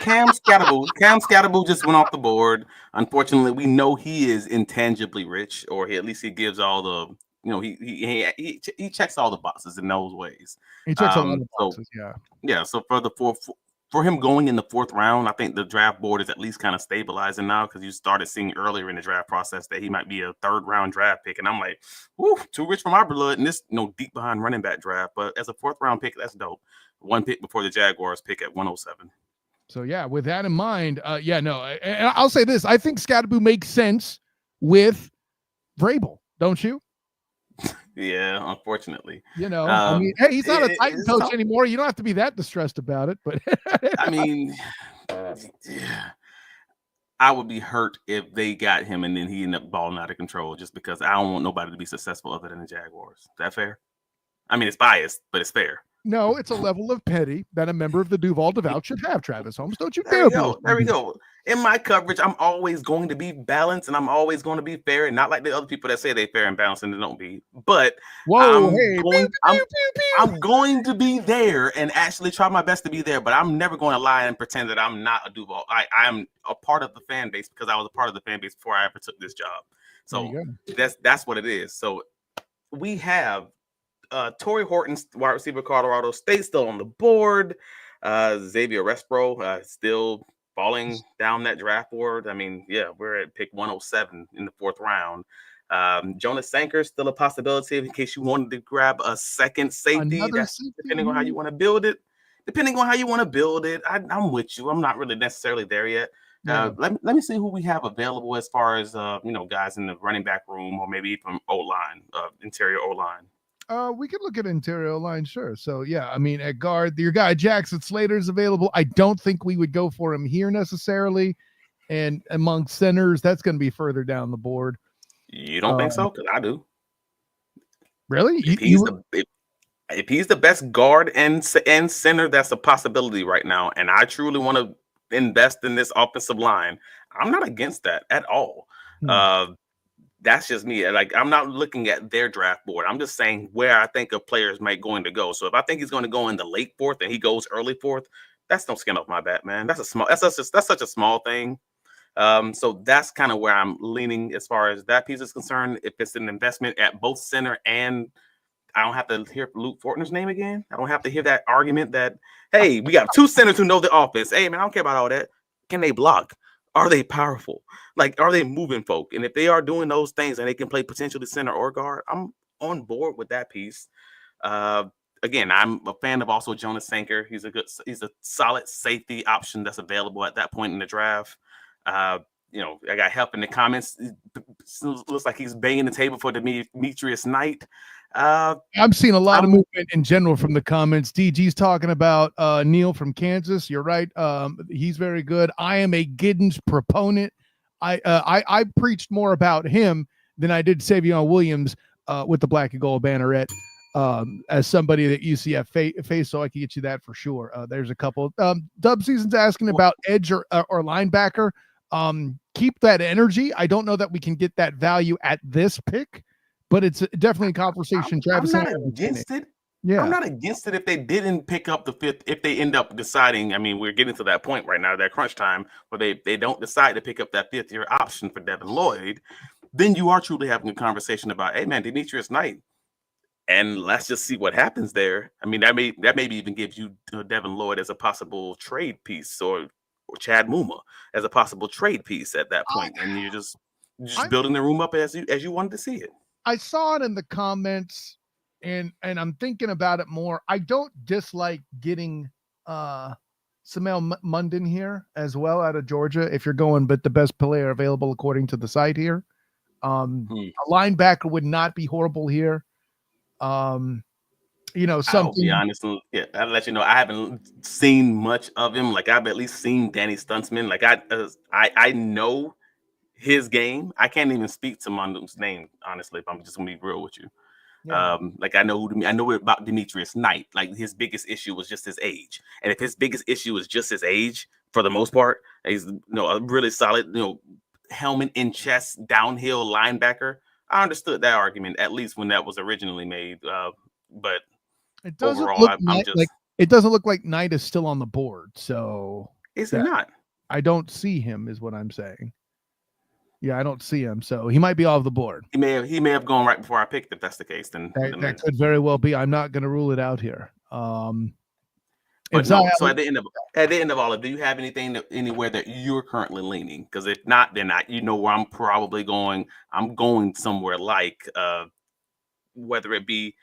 Cam Scatterbull just went off the board. Unfortunately, we know he is intangibly rich, or at least he gives all the, he checks all the boxes in those ways. He checks all the boxes, yeah. So for him going in the fourth round, I think the draft board is at least kind of stabilizing now, because you started seeing earlier in the draft process that he might be a third round draft pick. And I'm like, whoo, too rich for my blood. And this, deep behind running back draft. But as a fourth round pick, that's dope. One pick before the Jaguars pick at 107. So, yeah, with that in mind, and I'll say this. I think Scatterbull makes sense with Vrabel, don't you? Yeah, unfortunately. I mean, hey, he's not a Titan coach anymore. You don't have to be that distressed about it. But I mean, I would be hurt if they got him and then he ended up balling out of control, just because I don't want nobody to be successful other than the Jaguars. Is that fair? I mean, it's biased, but it's fair. No, it's a level of petty that a member of the Duval Devout should have, Travis Holmes. Don't you dare. There we go. In my coverage, I'm always going to be balanced, and I'm always going to be fair, and not like the other people that say they're fair and balanced and they don't be. But I'm going to be there and actually try my best to be there, but I'm never going to lie and pretend that I'm not a Duval. I am a part of the fan base because I was a part of the fan base before I ever took this job. So that's what it is. So we have Torrey Horton, wide receiver, Colorado State, still on the board. Xavier Respro still falling down that draft board. I mean, we're at pick 107 in the fourth round. Jonas Sanker still a possibility in case you wanted to grab a second safety. Depending on how you want to build it. I'm with you. I'm not really necessarily there yet. Let me see who we have available as far as guys in the running back room, or maybe from O-line, interior O-line. We could look at interior line, sure. So, I mean, at guard, your guy Jackson Slater is available. I don't think we would go for him here necessarily. And among centers, that's going to be further down the board. You don't think so? Because I do. Really? if he's the best guard and center, that's a possibility right now. And I truly want to invest in this offensive line. I'm not against that at all. That's just me. Like, I'm not looking at their draft board. I'm just saying where I think a player might going to go. So if I think he's going to go in the late fourth and he goes early fourth, that's no skin off my back, man. That's such a small thing. So that's kind of where I'm leaning as far as that piece is concerned. If it's an investment at both center, and I don't have to hear Luke Fortner's name again. I don't have to hear that argument that, hey, we got two centers who know the offense. Hey, man, I don't care about all that. Can they block? Are they powerful? Like, are they moving folk? And if they are doing those things and they can play potentially center or guard, I'm on board with that piece. Again, I'm a fan of also Jonas Sanker. He's a solid safety option that's available at that point in the draft. I got help in the comments. It looks like he's banging the table for Demetrius Knight. I'm seeing a lot of movement in general from the comments. DG's talking about Neil from Kansas. You're right. He's very good. I am a Giddens proponent. I preached more about him than I did Savion Williams with the black and gold banneret as somebody that UCF face, so I can get you that for sure. There's a couple. Dub Season's asking about edge or linebacker. Keep that energy. I don't know that we can get that value at this pick, but it's definitely a conversation. Travis, I'm not against it. Yeah, I'm not against it if they didn't pick up the fifth. If they end up deciding, I mean, we're getting to that point right now, that crunch time, where they don't decide to pick up that fifth-year option for Devin Lloyd, then you are truly having a conversation about, hey, man, Demetrius Knight, and let's just see what happens there. I mean, that maybe even gives you Devin Lloyd as a possible trade piece, or Chad Muma as a possible trade piece at that point, and you're just building the room up as you wanted to see it. I saw it in the comments, and I'm thinking about it more. I don't dislike getting Samel Munden here as well out of Georgia if you're going, but the best player available according to the site here. A linebacker would not be horrible here. Something. I'll be honest. Yeah, I'll let you know. I haven't seen much of him. Like, I've at least seen Danny Stuntsman. Like, I know his game. I can't even speak to Munden's name, honestly, if I'm just gonna be real with you. Yeah. Like, I know about Demetrius Knight. Like, his biggest issue was just his age. And if his biggest issue is just his age, for the most part, he's a really solid, helmet in chest, downhill linebacker. I understood that argument, at least when that was originally made. But it doesn't overall, it doesn't look like Knight is still on the board. So is he not? I don't see him, is what I'm saying. Yeah, I don't see him, so he might be off the board. He may have gone right before I picked. If that's the case, then that could very well be. I'm not going to rule it out here. But no, so at the end of all of it, do you have anywhere that you're currently leaning? Because if not, then where I'm probably going. I'm going somewhere like whether it be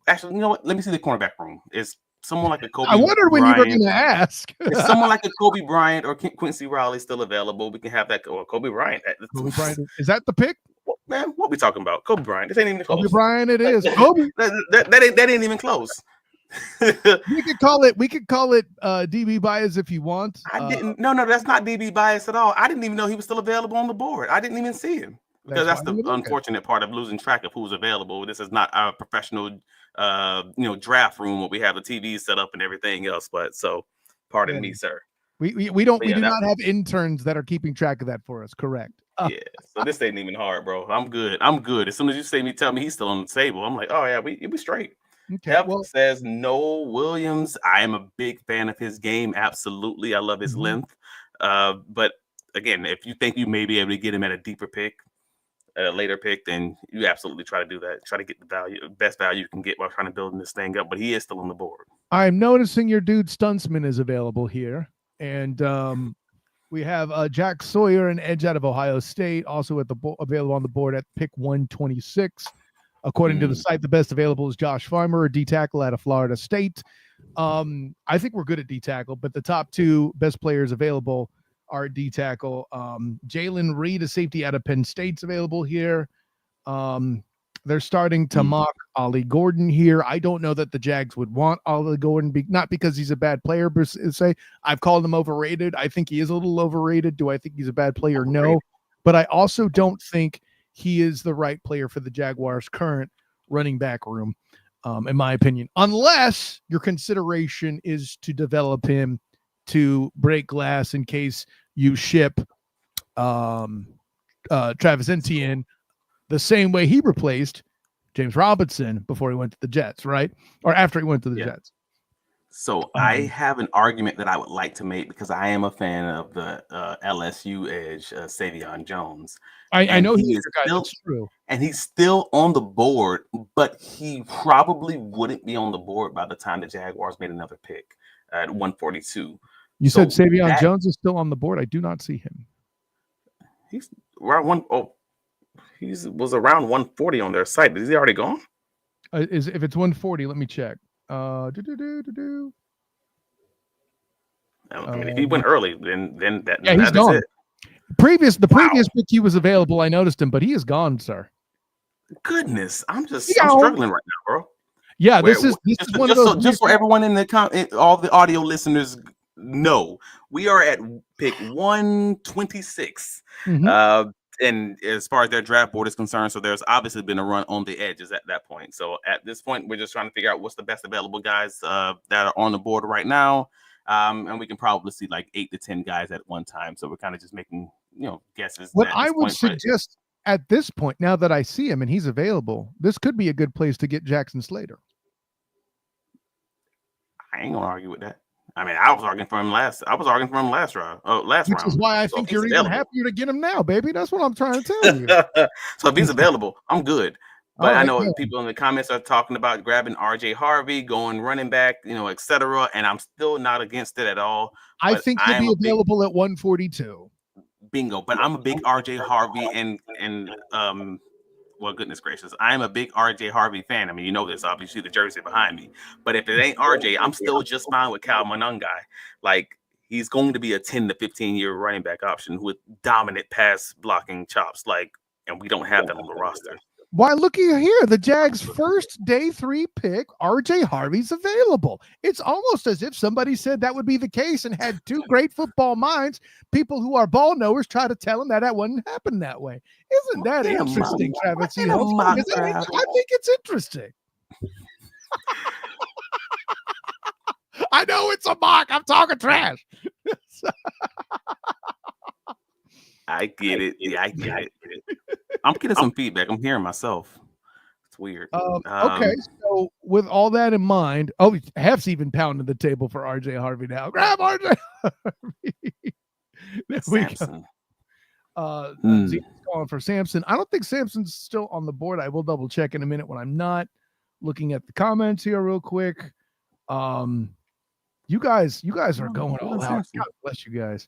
actually, you know what? Let me see the cornerback room. Is someone like a Kobe? I wondered when you were going to ask. Is someone like a Kobe Bryant or Quincy Riley still available? We can have that. Or Kobe Bryant. Kobe Bryant, is that the pick? Man, what we talking about? Kobe Bryant. This ain't even close. Kobe Bryant, it is. Kobe. That ain't even close. We could call it DB bias if you want. I didn't. No, that's not DB bias at all. I didn't even know he was still available on the board. I didn't even see him, because that's the unfortunate part of losing track of who's available. This is not our professional, draft room where we have the TV set up and everything else. But so, pardon me, sir. We do not have interns that are keeping track of that for us. Correct. Yeah. So this ain't even hard, bro. I'm good. As soon as you tell me he's still on the table, I'm like, oh yeah, we straight. Okay, says Noel Williams. I am a big fan of his game. Absolutely. I love his length. But again, if you think you may be able to get him at a deeper pick, a later pick, then you absolutely try to do that. Try to get the best value you can get while trying to build this thing up. But he is still on the board. I'm noticing your dude Stuntsman is available here. And we have Jack Sawyer, an edge out of Ohio State, also available on the board at pick 126. According to the site, the best available is Josh Farmer, a D tackle out of Florida State. I think we're good at D tackle, but the top two best players available are D tackle. Jalen Reed, a safety out of Penn State's available here. They're starting to mock Ollie Gordon here. I don't know that the Jags would want Ollie Gordon, not because he's a bad player, but say I've called him overrated. I think he is a little overrated. Do I think he's a bad player? No, but I also don't think he is the right player for the Jaguars' current running back room. in my opinion, unless your consideration is to develop him to break glass in case you ship Travis Etienne the same way he replaced James Robinson before he went to the Jets, right? Or after he went to the Jets. So I have an argument that I would like to make because I am a fan of the LSU edge, Savion Jones. I know he's your guy. That's true. And he's still on the board, but he probably wouldn't be on the board by the time the Jaguars made another pick at 142. You said Savion Jones is still on the board. I do not see him. He's around he was around 140 on their site. Is he already gone? If it's 140, let me check. I mean, if he went early, then he's gone. The previous pick he was available, I noticed him, but he is gone, sir. Goodness, I'm struggling right now, bro. Yeah, this is one of those. Just so everyone in the all the audio listeners know, we are at pick 126. And as far as their draft board is concerned, so there's obviously been a run on the edges at that point. So at this point, we're just trying to figure out what's the best available guys that are on the board right now. And we can probably see like 8 to 10 guys at one time. So we're kind of just making, guesses. What I would suggest at this point, now that I see him and he's available, this could be a good place to get Jackson Slater. I ain't gonna argue with that. I mean, I was arguing for him last round. Which is why I think you're even happier to get him now, baby. That's what I'm trying to tell you. So if he's available, I'm good. But I know people in the comments are talking about grabbing RJ Harvey, going running back, etc. And I'm still not against it at all. I think he'll be available at 142. Bingo. But I'm a big RJ Harvey and well, goodness gracious, I'm a big RJ Harvey fan. I mean, you know this, obviously, the jersey behind me. But if it ain't RJ, I'm still just fine with Cal Monangai. Like, he's going to be a 10 to 15-year running back option with dominant pass blocking chops. And we don't have that on the roster. Why, looky here, the Jags' first day 3 pick, RJ Harvey's available. It's almost as if somebody said that would be the case and had 2 great football minds. People who are ball knowers try to tell him that wouldn't happen that way. Isn't that interesting, Travis? I think it's interesting. I know it's a mock. I'm talking trash. I get it. Yeah, I get it. I'm getting some feedback. I'm hearing myself. It's weird. Okay, so with all that in mind, Hef's even pounding the table for RJ Harvey now. Grab RJ Harvey. There Samson. We go. Zeke's calling for Samson. I don't think Samson's still on the board. I will double check in a minute when I'm not looking at the comments here real quick. You guys are going all out. God bless you guys.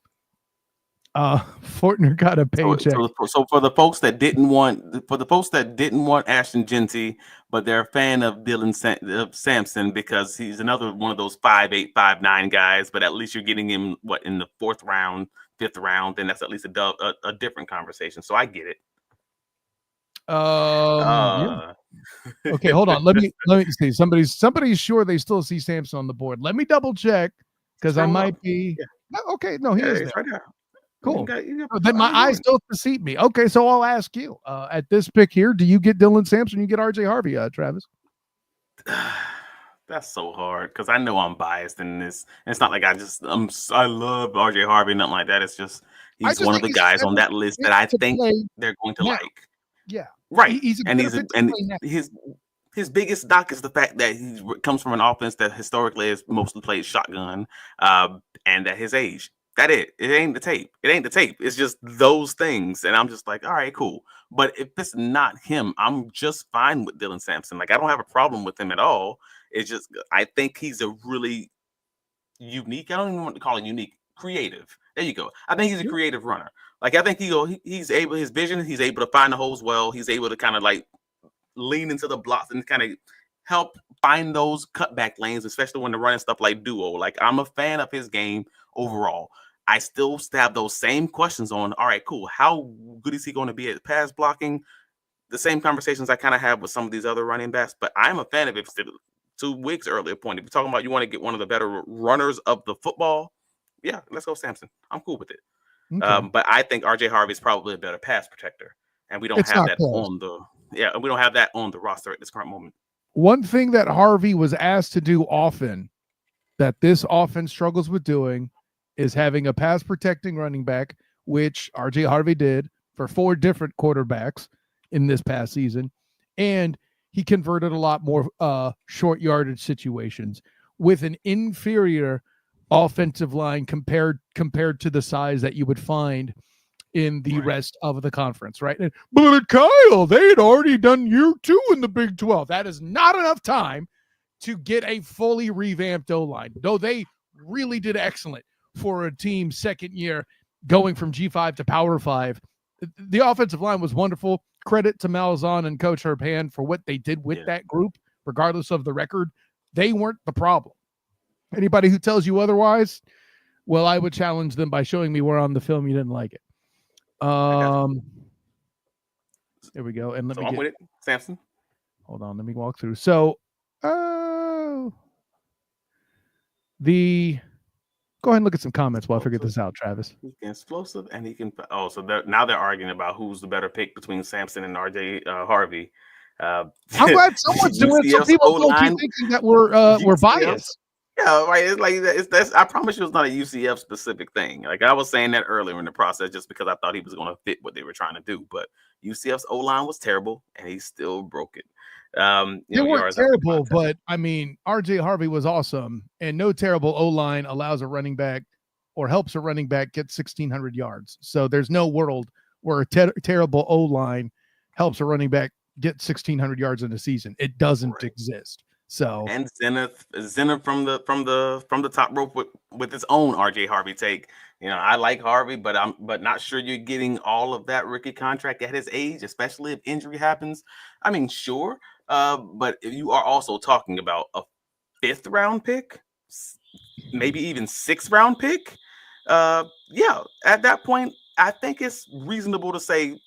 Fortner got a paycheck. So for the folks that didn't want Ashton Genty, but they're a fan of Dylan Sampson because he's another one of those 5'8", 5'9" guys, but at least you're getting him in the 4th round, 5th round, then that's at least a different conversation. So I get it. Yeah. Okay, hold on. Let me see. Somebody's sure they still see Sampson on the board. Let me double check because I might be. Yeah. Okay, no, he is there. Right now. Cool. Then my eyes don't deceive me. Okay, so I'll ask you. At this pick here, do you get Dylan Sampson? You get RJ Harvey, Travis? That's so hard because I know I'm biased in this. And it's not like I love RJ Harvey, nothing like that. It's just he's one of the guys on that list that I think they're going to like. Yeah, right. His biggest knock is the fact that he comes from an offense that historically has mostly played shotgun, and at his age. That it ain't the tape. It's just those things. And I'm just like, all right, cool. But if it's not him, I'm just fine with Dylan Sampson. Like, I don't have a problem with him at all. It's just, I think he's a really unique. I don't even want to call it unique. Creative. There you go. I think he's a creative runner. Like, I think he's able, his vision, he's able to find the holes well. He's able to kind of like lean into the blocks and kind of help find those cutback lanes, especially when they're running stuff like duo. Like, I'm a fan of his game overall. I still have those same questions on, all right, cool. How good is he going to be at pass blocking? The same conversations I kind of have with some of these other running backs, but I'm a fan of it. To Wiggs' earlier point, if you're talking about you want to get one of the better runners of the football, yeah, let's go Samson. I'm cool with it. Okay. But I think RJ Harvey is probably a better pass protector, and we don't have that on the roster at this current moment. one thing that Harvey was asked to do often that this offense struggles with doing is having a pass protecting running back, which RJ Harvey did for 4 different quarterbacks in this past season. And he converted a lot more short yardage situations with an inferior offensive line compared to the size that you would find in the rest of the conference, right? But Kyle, they had already done year 2 in the Big 12. That is not enough time to get a fully revamped O-line, though they really did excellent for a team second year going from G5 to Power 5. The offensive line was wonderful. Credit to Malzahn and Coach Herpan for what they did with that group, regardless of the record. They weren't the problem. Anybody who tells you otherwise, well, I would challenge them by showing me where on the film you didn't like it. There we go. And let me get with it, Samson. Hold on, let me walk through. So, go ahead and look at some comments while I figure this out, Travis. He's explosive, and he can. Oh, so now they're arguing about who's the better pick between Samson and RJ Harvey. I'm glad someone's doing it. Some people don't keep thinking that we're biased. Yeah, right. It's like that's. I promise you, it's not a UCF specific thing. Like I was saying that earlier in the process, just because I thought he was going to fit what they were trying to do. But UCF's O line was terrible, and he still broke it. They weren't terrible, but I mean, RJ Harvey was awesome, and no terrible O line allows a running back or helps a running back get 1,600 yards. So there's no world where a terrible O line helps a running back get 1,600 yards in a season. It doesn't exist. So and Zenith from the top rope with his own RJ Harvey take. You know, I like Harvey, but I'm not sure you're getting all of that rookie contract at his age, especially if injury happens. I mean, sure, but if you are also talking about a 5th round pick, maybe even 6th round pick, yeah, at that point, I think it's reasonable to say,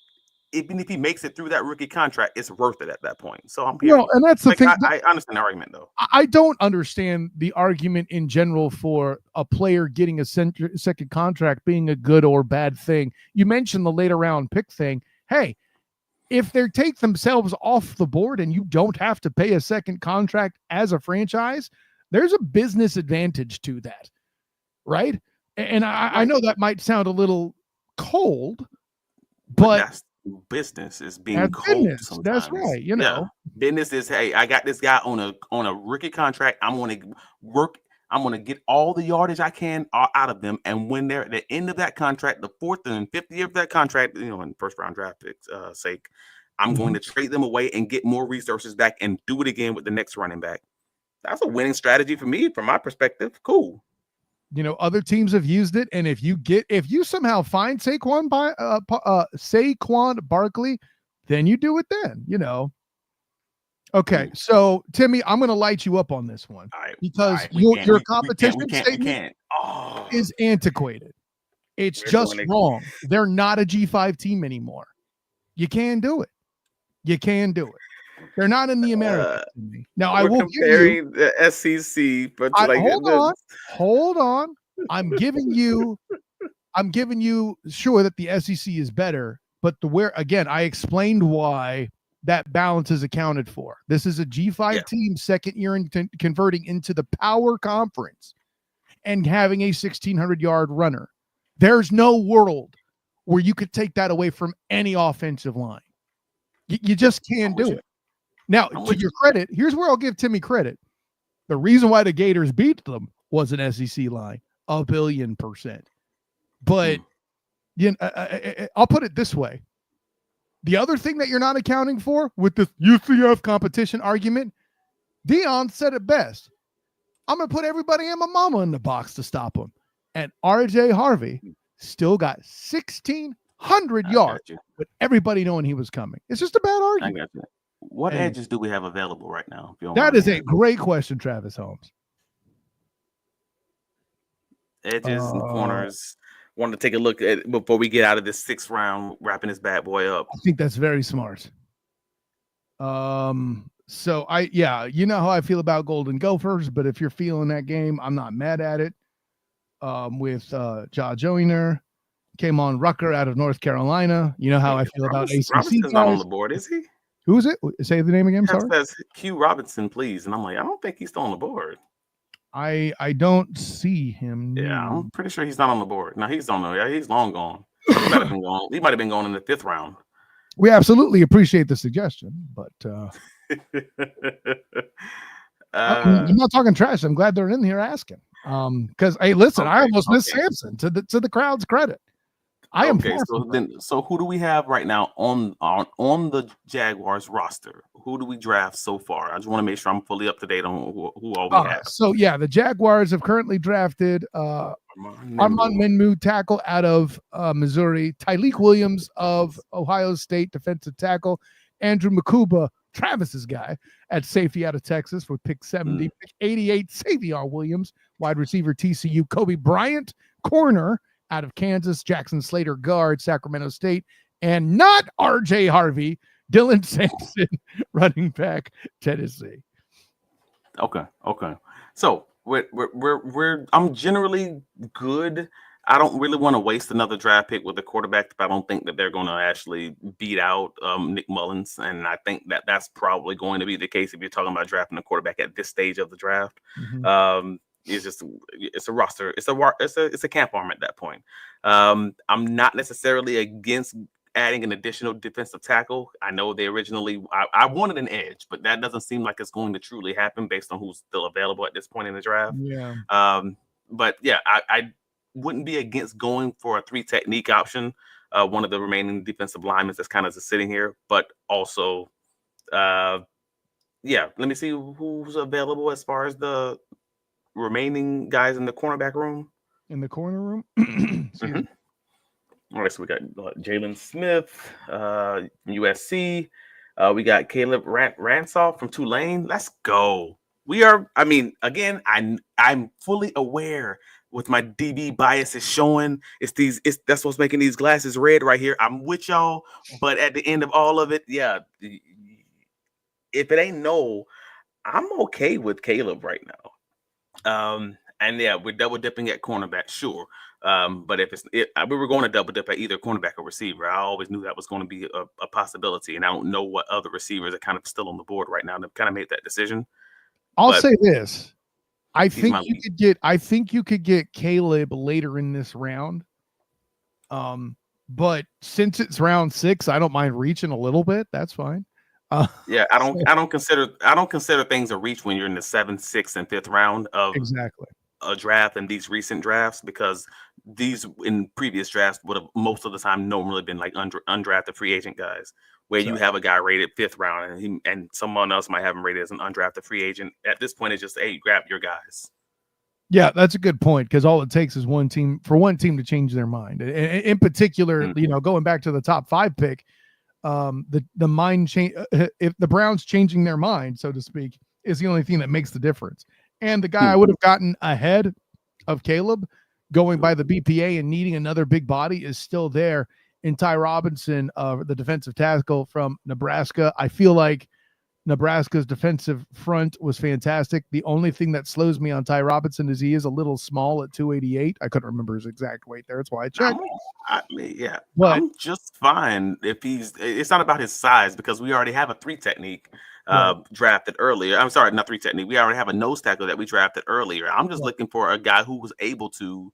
even if he makes it through that rookie contract, it's worth it at that point. So I'm here. Well, and that's the thing. I understand the argument, though. I don't understand the argument in general for a player getting a second contract being a good or bad thing. You mentioned the later round pick thing. Hey, if they take themselves off the board and you don't have to pay a second contract as a franchise, there's a business advantage to that, right? And I know that might sound a little cold, but business is being cold sometimes. That's right. You know, business is, hey, I got this guy on a rookie contract. I'm going to work. I'm going to get all the yardage I can out of them. And when they're at the end of that contract, the 4th and 5th year of that contract, you know, in first round draft picks sake, I'm going to trade them away and get more resources back and do it again with the next running back. That's a winning strategy for me, from my perspective. Cool. You know, other teams have used it, and if you somehow find Saquon Barkley, then you do it then, you know. Okay, so Timmy, I'm going to light you up on this one because your competition statement is antiquated. It's just wrong. They're not a G5 team anymore. You can do it. You can do it. They're not in the American. Now I will compare the SEC, but hold on. I'm giving you sure that the SEC is better, but I explained why that balance is accounted for. This is a G5 team second year in converting into the power conference and having a 1,600-yard runner. There's no world where you could take that away from any offensive line. You just can't do it. Now, to your credit, here's where I'll give Timmy credit. The reason why the Gators beat them was an SEC line, 1,000,000,000%. But you know, I'll put it this way. The other thing that you're not accounting for with this UCF competition argument, Dion said it best. I'm going to put everybody and my mama in the box to stop him. And RJ Harvey still got 1,600 yards with everybody knowing he was coming. It's just a bad argument. I got you. What edges do we have available right now? That is a great question, Travis Holmes. Edges and corners. Want to take a look at before we get out of this 6th round, wrapping this bad boy up. I think that's very smart. So you know how I feel about Golden Gophers, but if you're feeling that game, I'm not mad at it. With Ja Joyner, came on Rucker out of North Carolina. You know how I feel about ACC. Robinson's not on the board, is he? Who is it? Say the name again. It Sorry. says Q Robinson, please. And I'm like, I don't think he's still on the board. I don't see him. Yeah, I'm pretty sure he's not on the board. No, he's on the. Yeah, he's long gone. He might have been gone. He might have been gone in the 5th round. We absolutely appreciate the suggestion, but I'm not talking trash. I'm glad they're in here asking. Because hey, listen, I almost missed Sampson. To the crowd's credit, I am. Okay, so who do we have right now on the Jaguars roster? Who do we draft so far? I just want to make sure I'm fully up to date on who all we have. So yeah, the Jaguars have currently drafted Armand Minmu, tackle out of Missouri, Tyleik Williams of Ohio State, defensive tackle, Andrew Makuba, Travis's guy, at safety out of Texas with pick 70, pick 88, Xavier Williams, wide receiver TCU, Kobe Bryant, corner out of Kansas, Jackson Slater, guard, Sacramento State, and not RJ Harvey, Dylan Sampson, running back, Tennessee. Okay. So I'm generally good. I don't really want to waste another draft pick with a quarterback if I don't think that they're going to actually beat out Nick Mullins, and I think that that's probably going to be the case if you're talking about drafting a quarterback at this stage of the draft. It's a roster, it's a camp arm at that point. I'm not necessarily against adding an additional defensive tackle. I know they originally I wanted an edge, but that doesn't seem like it's going to truly happen based on who's still available at this point in the draft. But yeah, I wouldn't be against going for a 3 technique option, one of the remaining defensive linemen that's kind of just sitting here, but also let me see who's available as far as the remaining guys in the cornerback room. In the corner room? All right, so we got Jalen Smith, USC. We got Caleb Ransoff from Tulane. Let's go. Again, I'm fully aware with my DB bias is showing. That's what's making these glasses red right here. I'm with y'all, but at the end of all of it, yeah, if it ain't no, I'm okay with Caleb right now. And yeah, we're double dipping at cornerback, sure. But we were going to double dip at either cornerback or receiver. I always knew that was going to be a possibility, and I don't know what other receivers are kind of still on the board right now to kind of make that decision. I'll say this: I think you could get Caleb later in this round. But since it's round 6, I don't mind reaching a little bit. That's fine. Yeah, I don't consider things a reach when you're in the 7th, 6th, and 5th round of a draft and these recent drafts, because these in previous drafts would have most of the time normally been like undrafted free agent guys, where you have a guy rated 5th round and someone else might have him rated as an undrafted free agent. At this point, it's just, hey, grab your guys. Yeah, that's a good point, because all it takes is one team to change their mind. In particular, going back to the top 5 pick, the mind change, if the Browns changing their mind, so to speak, is the only thing that makes the difference. And the guy I would have gotten ahead of Caleb, going by the BPA and needing another big body, is still there in Ty Robinson, the defensive tackle from Nebraska. I feel like Nebraska's defensive front was fantastic. The only thing that slows me on Ty Robinson is he is a little small at 288. I couldn't remember his exact weight there. That's why I checked. But I'm just fine if it's not about his size, because we already have a 3 technique drafted earlier. I'm sorry, not 3 technique. We already have a nose tackle that we drafted earlier. I'm just looking for a guy who was able to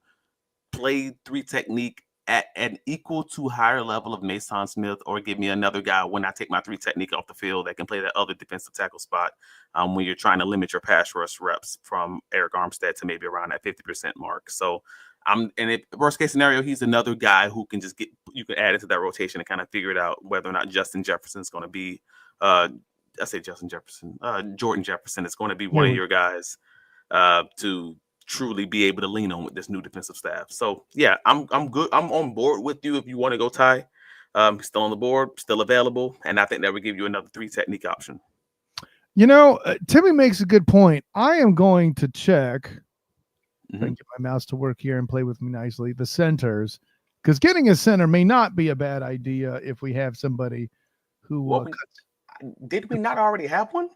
play 3 technique at an equal to higher level of Mason Smith, or give me another guy when I take my 3 technique off the field that can play that other defensive tackle spot when you're trying to limit your pass rush reps from Eric Armstead to maybe around that 50% mark. So worst case scenario, he's another guy who can you can add it to that rotation and kind of figure it out whether or not Justin Jefferson is going to be, Jordan Jefferson is going to be one of your guys to truly be able to lean on with this new defensive staff. So yeah, I'm good. I'm on board with you if you want to go Ty. Still on the board, still available, and I think that would give you another 3 technique option. Timmy makes a good point. I am going to check. I can get my mouse to work here and play with me nicely. The centers, because getting a center may not be a bad idea if we have somebody who. Did we not already have one?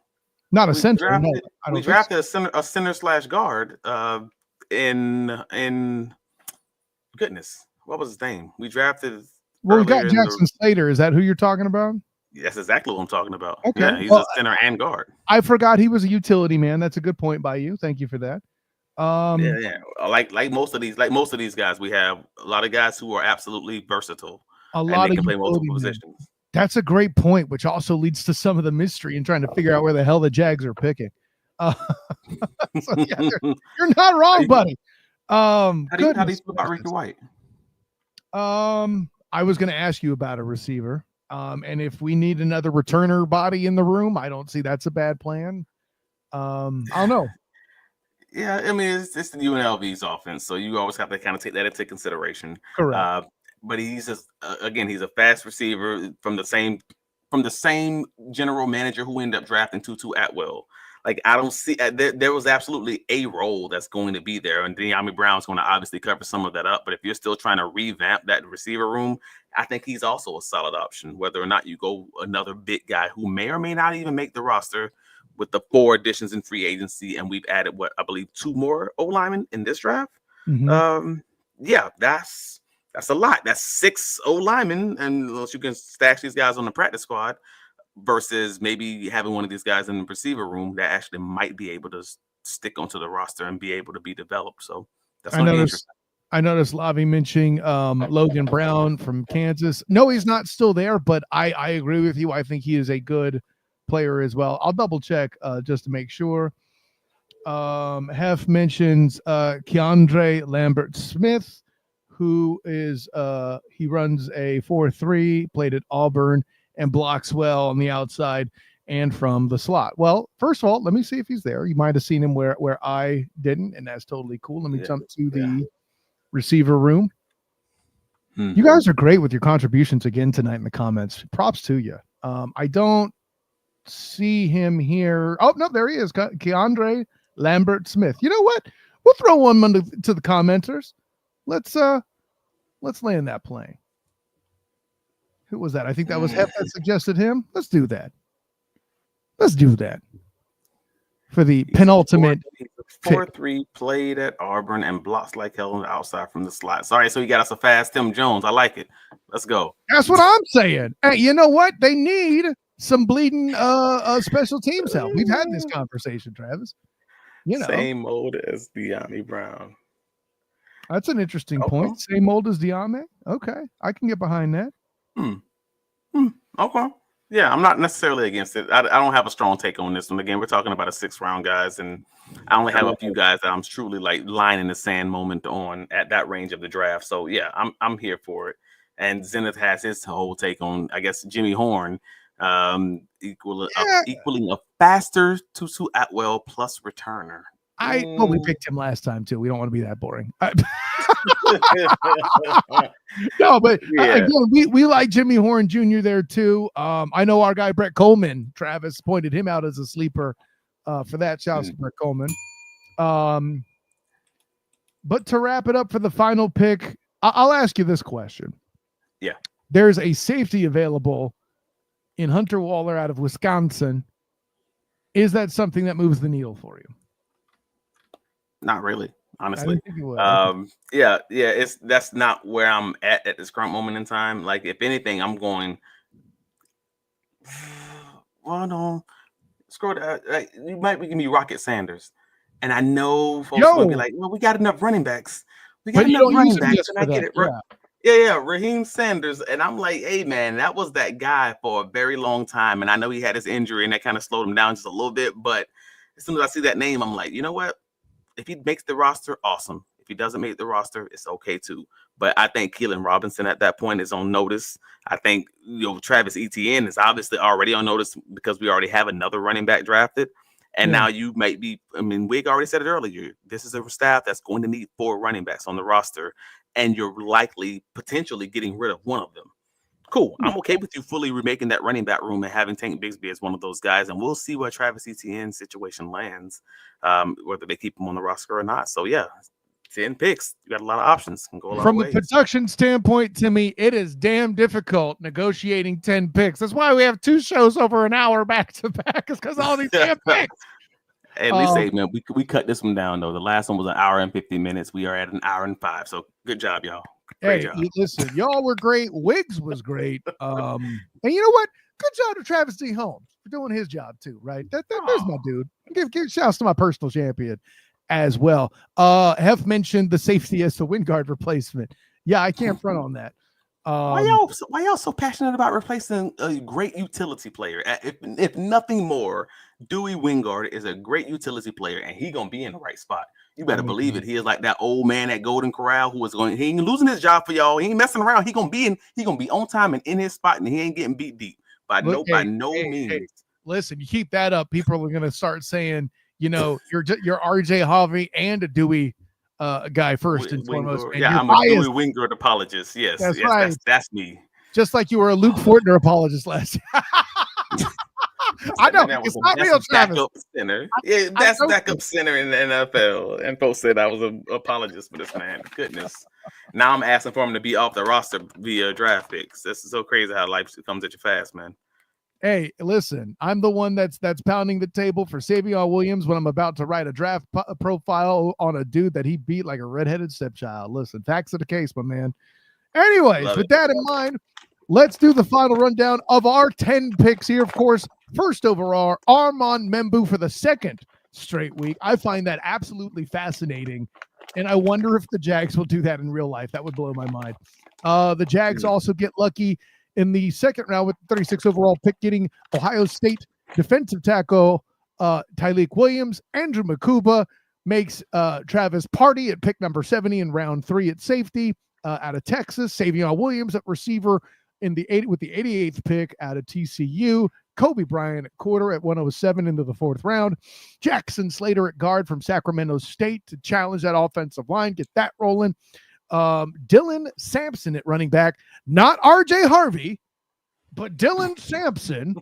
Not a center. We drafted a center / guard. In goodness, what was his name? We drafted. Well, we got Jackson Slater. Is that who you're talking about? That's exactly what I'm talking about. Okay. Yeah, he's Well, a center and guard. I forgot he was a utility man. That's a good point by you. Thank you for that. Yeah. Like most of these guys, we have a lot of guys who are absolutely versatile A and lot they of can play utility multiple men. positions. That's a great point, which also leads to some of the mystery in trying to figure out where the hell the Jags are picking. So yeah, you're not wrong, buddy. How do you feel about Ricky White? I was going to ask you about a receiver. And if we need another returner body in the room, I don't see that's a bad plan. I don't know. Yeah, I mean it's the UNLV's offense, so you always have to kind of take that into consideration. Correct. But he's just again, he's a fast receiver from the same general manager who ended up drafting Tutu Atwell. Like I don't see there was absolutely a role that's going to be there, and De'Ami Brown's going to obviously cover some of that up. But if you're still trying to revamp that receiver room, I think he's also a solid option. Whether or not you go another big guy who may or may not even make the roster with the 4 additions in free agency, and we've added what I believe 2 more O linemen in this draft. Yeah, that's a lot. That's 6 O linemen, and unless you can stash these guys on the practice squad. Versus maybe having one of these guys in the receiver room that actually might be able to stick onto the roster and be able to be developed. So that's going to be interesting. I noticed Lavi mentioning Logan Brown from Kansas. No, he's not still there, but I agree with you. I think he is a good player as well. I'll double check just to make sure. Hef mentions Keandre Lambert-Smith, who is he runs a 4.3, played at Auburn, and blocks well on the outside and from the slot. Well, first of all, let me see if he's there. You might have seen him where I didn't, and that's totally cool. Let me jump to the receiver room. You guys are great with your contributions again tonight in the comments. Props to you. I don't see him here. Oh, no, there he is. Keandre Lambert-Smith. You know what? We'll throw one to the commenters. Let's land that plane. Who was that? I think that was Hef that suggested him. Let's do that. For the penultimate. 4.3, played at Auburn and blocks like hell on the outside from the slot. Sorry, so you got us a fast Tim Jones. I like it. Let's go. That's what I'm saying. Hey, you know what? They need some bleeding special teams help. We've had this conversation, Travis. You know, same old as De'Ami Brown. That's an interesting point. Same old as De'Ami. Okay, I can get behind that. Okay. Yeah, I'm not necessarily against it. I don't have a strong take on this one. Again, we're talking about a 6th round guys, and I only have a few guys that I'm truly like line in the sand moment on at that range of the draft. So yeah, I'm here for it. And Zenith has his whole take on, I guess, Jimmy Horn equaling a faster Tutu Atwell plus returner. We picked him last time too. We don't want to be that boring. No, but again, we like Jimmy Horn Jr. there too. I know our guy Brett Coleman, Travis pointed him out as a sleeper for that. Shout out to Brett Coleman. But to wrap it up for the final pick, I'll ask you this question. Yeah, there's a safety available in Hunter Waller out of Wisconsin. Is that something that moves the needle for you? Not really, honestly. That's not where I'm at this current moment in time. Like, if anything, I'm going. Well, no, scroll that. Like, you might be giving me Rocket Sanders, and I know folks are gonna be like, "Well, we got enough running backs. We got enough running backs." And I get it. Raheem Sanders, and I'm like, "Hey, man, that was that guy for a very long time." And I know he had his injury, and that kind of slowed him down just a little bit. But as soon as I see that name, I'm like, you know what? If he makes the roster, awesome. If he doesn't make the roster, it's okay too. But I think Keelan Robinson at that point is on notice. I think Travis Etienne is obviously already on notice because we already have another running back drafted. And now you might be, Wig already said it earlier. This is a staff that's going to need 4 running backs on the roster, and you're likely potentially getting rid of one of them. Cool. I'm okay with you fully remaking that running back room and having Tank Bigsby as one of those guys. And we'll see where Travis Etienne's situation lands, whether they keep him on the roster or not. So, 10 picks. You got a lot of options. Can go a lot From of the ways. production standpoint, Timmy, it is damn difficult negotiating 10 picks. That's why we have 2 shows over an hour back to back. It's because all these damn picks. At least say, man, we cut this one down though. The last one was an hour and 50 minutes. We are at an hour and 5. So good job, y'all. Hey, listen, y'all were great. Wiggs was great. And you know what? good job to Travis D. Holmes for doing his job too, right? There's my dude. Give shouts to my personal champion as well. Hef mentioned the safety as the wind guard replacement. Yeah, I can't front on that. Why y'all so passionate about replacing a great utility player? If nothing more, Dewey Wingard is a great utility player, and he gonna be in the right spot. You better believe it. He is like that old man at Golden Corral who is going. He ain't losing his job for y'all. He ain't messing around. He gonna be on time and in his spot, and he ain't getting beat deep by no means. Hey, listen, you keep that up, people are gonna start saying, you're RJ Harvey and a Dewey guy first and foremost. And I'm a Dewey Wingard apologist. Yes, right. That's me. Just like you were a Luke Fortner apologist last year. I know it's not real, Travis. Backup center. Yeah, that's backup center in the NFL. And folks said I was an apologist for this man. Goodness. Now I'm asking for him to be off the roster via draft picks. This is so crazy how life comes at you fast, man. Hey, listen, I'm the one that's pounding the table for Savion Williams when I'm about to write a draft profile on a dude that he beat like a redheaded stepchild. Listen, facts of the case, my man. Anyways, with that in mind, let's do the final rundown of our 10 picks here. Of course, first overall, Armand Membu for the second straight week. I find that absolutely fascinating, and I wonder if the Jags will do that in real life. That would blow my mind. The Jags also get lucky in the second round with 36 overall pick, getting Ohio State defensive tackle Tyleik Williams. Andrew Makuba makes Travis Party at pick number 70 in round 3 at safety out of Texas. Savion Williams at receiver with the 88th pick out of TCU. Kobe Bryant at quarter at 107 into the 4th round. Jackson Slater at guard from Sacramento State to challenge that offensive line, get that rolling. Dylan Sampson at running back, not RJ Harvey, but Dylan Sampson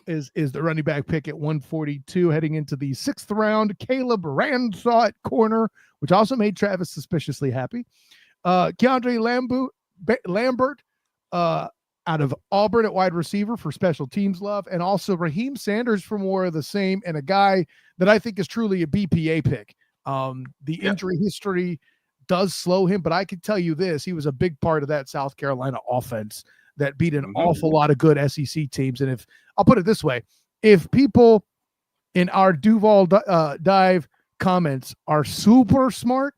is the running back pick at 142 heading into the 6th round. Caleb Ransaw at corner, which also made Travis suspiciously happy. Keandre Lambert out of Auburn at wide receiver for special teams love, and also Raheem Sanders for more of the same, and a guy that I think is truly a BPA pick. The injury history does slow him, but I can tell you this, he was a big part of that South Carolina offense that beat an awful lot of good SEC teams. And if I'll put it this way, if people in our Duval Dive comments are super smart,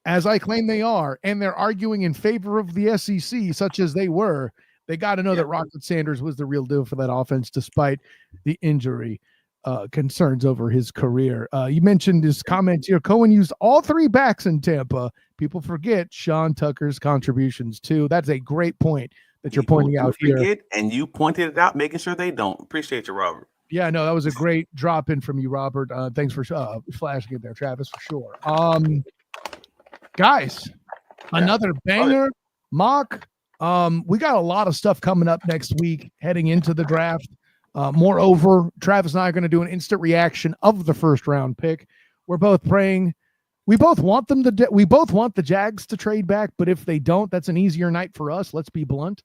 as I claim they are, and they're arguing in favor of the SEC, such as they were, they got to know that Rocket Sanders was the real deal for that offense, despite the injury concerns over his career. You mentioned his comments here. Cohen used all 3 backs in Tampa. People forget Sean Tucker's contributions too. That's a great point that you're pointing out here. And you pointed it out, making sure they don't. Appreciate you, Robert. Yeah, no, that was a great drop in from you, Robert. Thanks for flashing it there, Travis, for sure. Guys, another banger mock. We got a lot of stuff coming up next week heading into the draft. Moreover, Travis and I are going to do an instant reaction of the first round pick. We're both praying. We both want we both want the Jags to trade back, but if they don't, that's an easier night for us. Let's be blunt.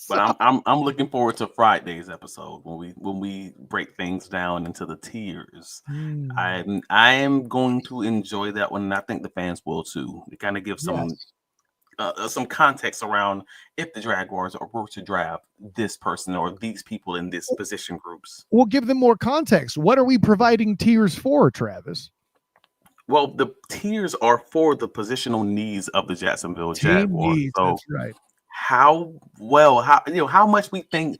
But I'm looking forward to Friday's episode when we break things down into the tiers. I am going to enjoy that one, and I think the fans will too. It kind of gives some context around if the Jaguars were to draft this person or these people in this position groups. We'll give them more context. What are we providing tiers for, Travis? Well, the tiers are for the positional needs of the Jacksonville Jaguars. So that's right. How much we think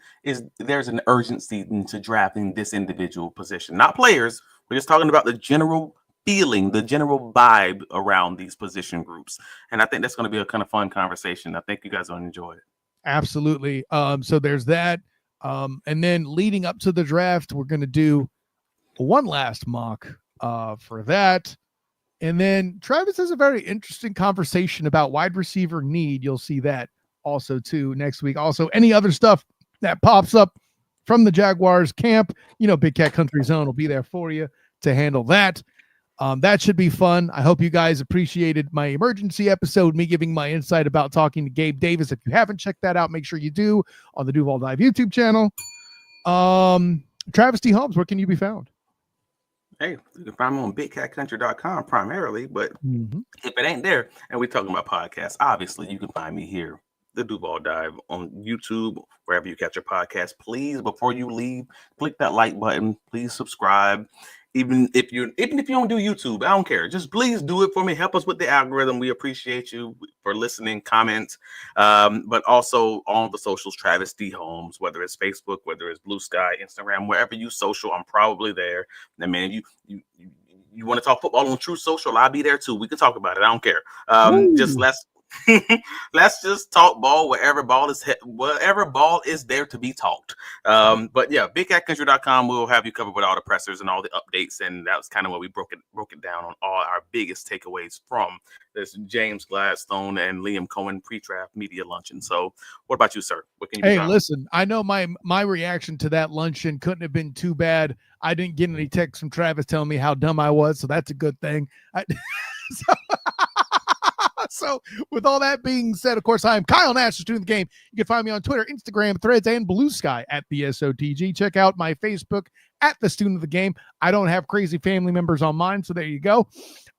there's an urgency into drafting this individual position, not players. We're just talking about the general feeling, the general vibe around these position groups. And I think that's going to be a kind of fun conversation. I think you guys will enjoy it. Absolutely. So there's that. And then leading up to the draft, we're going to do one last mock for that. And then Travis has a very interesting conversation about wide receiver need. You'll see that also too next week. Also, any other stuff that pops up from the Jaguars camp, Big Cat Country Zone will be there for you to handle that. That should be fun. I hope you guys appreciated my emergency episode, me giving my insight about talking to Gabe Davis. If you haven't checked that out, make sure you do on the Duval Dive YouTube channel. Travis D. Holmes, where can you be found? Hey, you can find me on bigcatcountry.com primarily, but if it ain't there and we're talking about podcasts, obviously you can find me here The Duval Dive on YouTube, wherever you catch your podcast. Please, before you leave, click that like button. Please subscribe. Even if you don't do YouTube, I don't care. Just please do it for me. Help us with the algorithm. We appreciate you for listening, comments, but also on the socials. Travis D Holmes, whether it's Facebook, whether it's Blue Sky, Instagram, wherever you social, I'm probably there. And man, you want to talk football on True Social, I'll be there too. We can talk about it. I don't care. Just let's just talk ball wherever ball is there to be talked. But yeah, bigcatcountry.com will have you covered with all the pressers and all the updates, and that was kind of what we broke it down on all our biggest takeaways from this James Gladstone and Liam Cohen pre-draft media luncheon. So what about you, sir? What can you Hey, listen, I know my reaction to that luncheon couldn't have been too bad. I didn't get any texts from Travis telling me how dumb I was, so that's a good thing. So with all that being said, of course, I am Kyle Nash, the Student of the Game. You can find me on Twitter, Instagram, Threads, and Blue Sky at the SOTG. Check out my Facebook at the Student of the Game. I don't have crazy family members on mine, so there you go.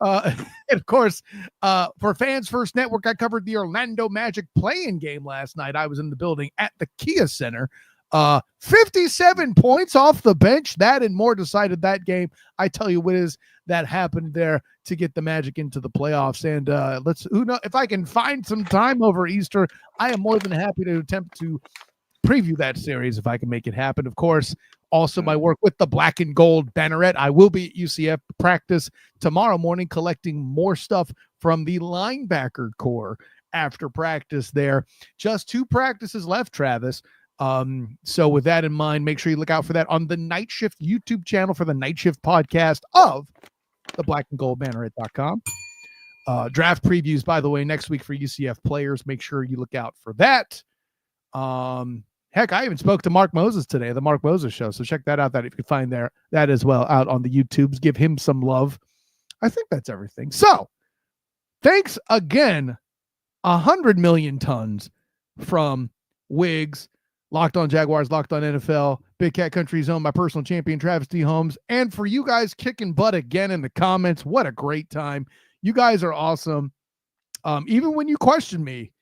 And of course, for Fans First Network, I covered the Orlando Magic play-in game last night. I was in the building at the Kia Center. 57 points off the bench. That and more decided that game. I tell you what is that happened there to get the Magic into the playoffs. And who knows if I can find some time over Easter, I am more than happy to attempt to preview that series if I can make it happen. Of course, also my work with the Black and Gold Banneret. I will be at UCF practice tomorrow morning collecting more stuff from the linebacker core after practice there. Just 2 practices left, Travis. So with that in mind, make sure you look out for that on the Night Shift YouTube channel for the Night Shift podcast of the blackandgoldbanneret.com. Draft previews, by the way, next week for UCF players. Make sure you look out for that. Heck, I even spoke to Mark Moses today, the Mark Moses show. So check that out. That if you can find that as well out on the YouTubes, give him some love. I think that's everything. So thanks again. 100 million tons from Wiggs, Locked On Jaguars, Locked On NFL, Big Cat Country Zone, my personal champion, Travis D. Holmes. And for you guys kicking butt again in the comments, what a great time. You guys are awesome. Even when you question me,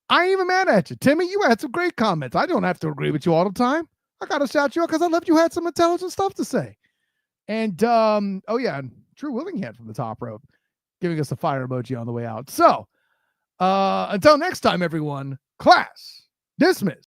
I ain't even mad at you. Timmy, you had some great comments. I don't have to agree with you all the time. I got to shout you out because I love you had some intelligent stuff to say. And, oh yeah, and Drew Willingham from the top rope giving us a fire emoji on the way out. So, until next time, everyone, class dismissed.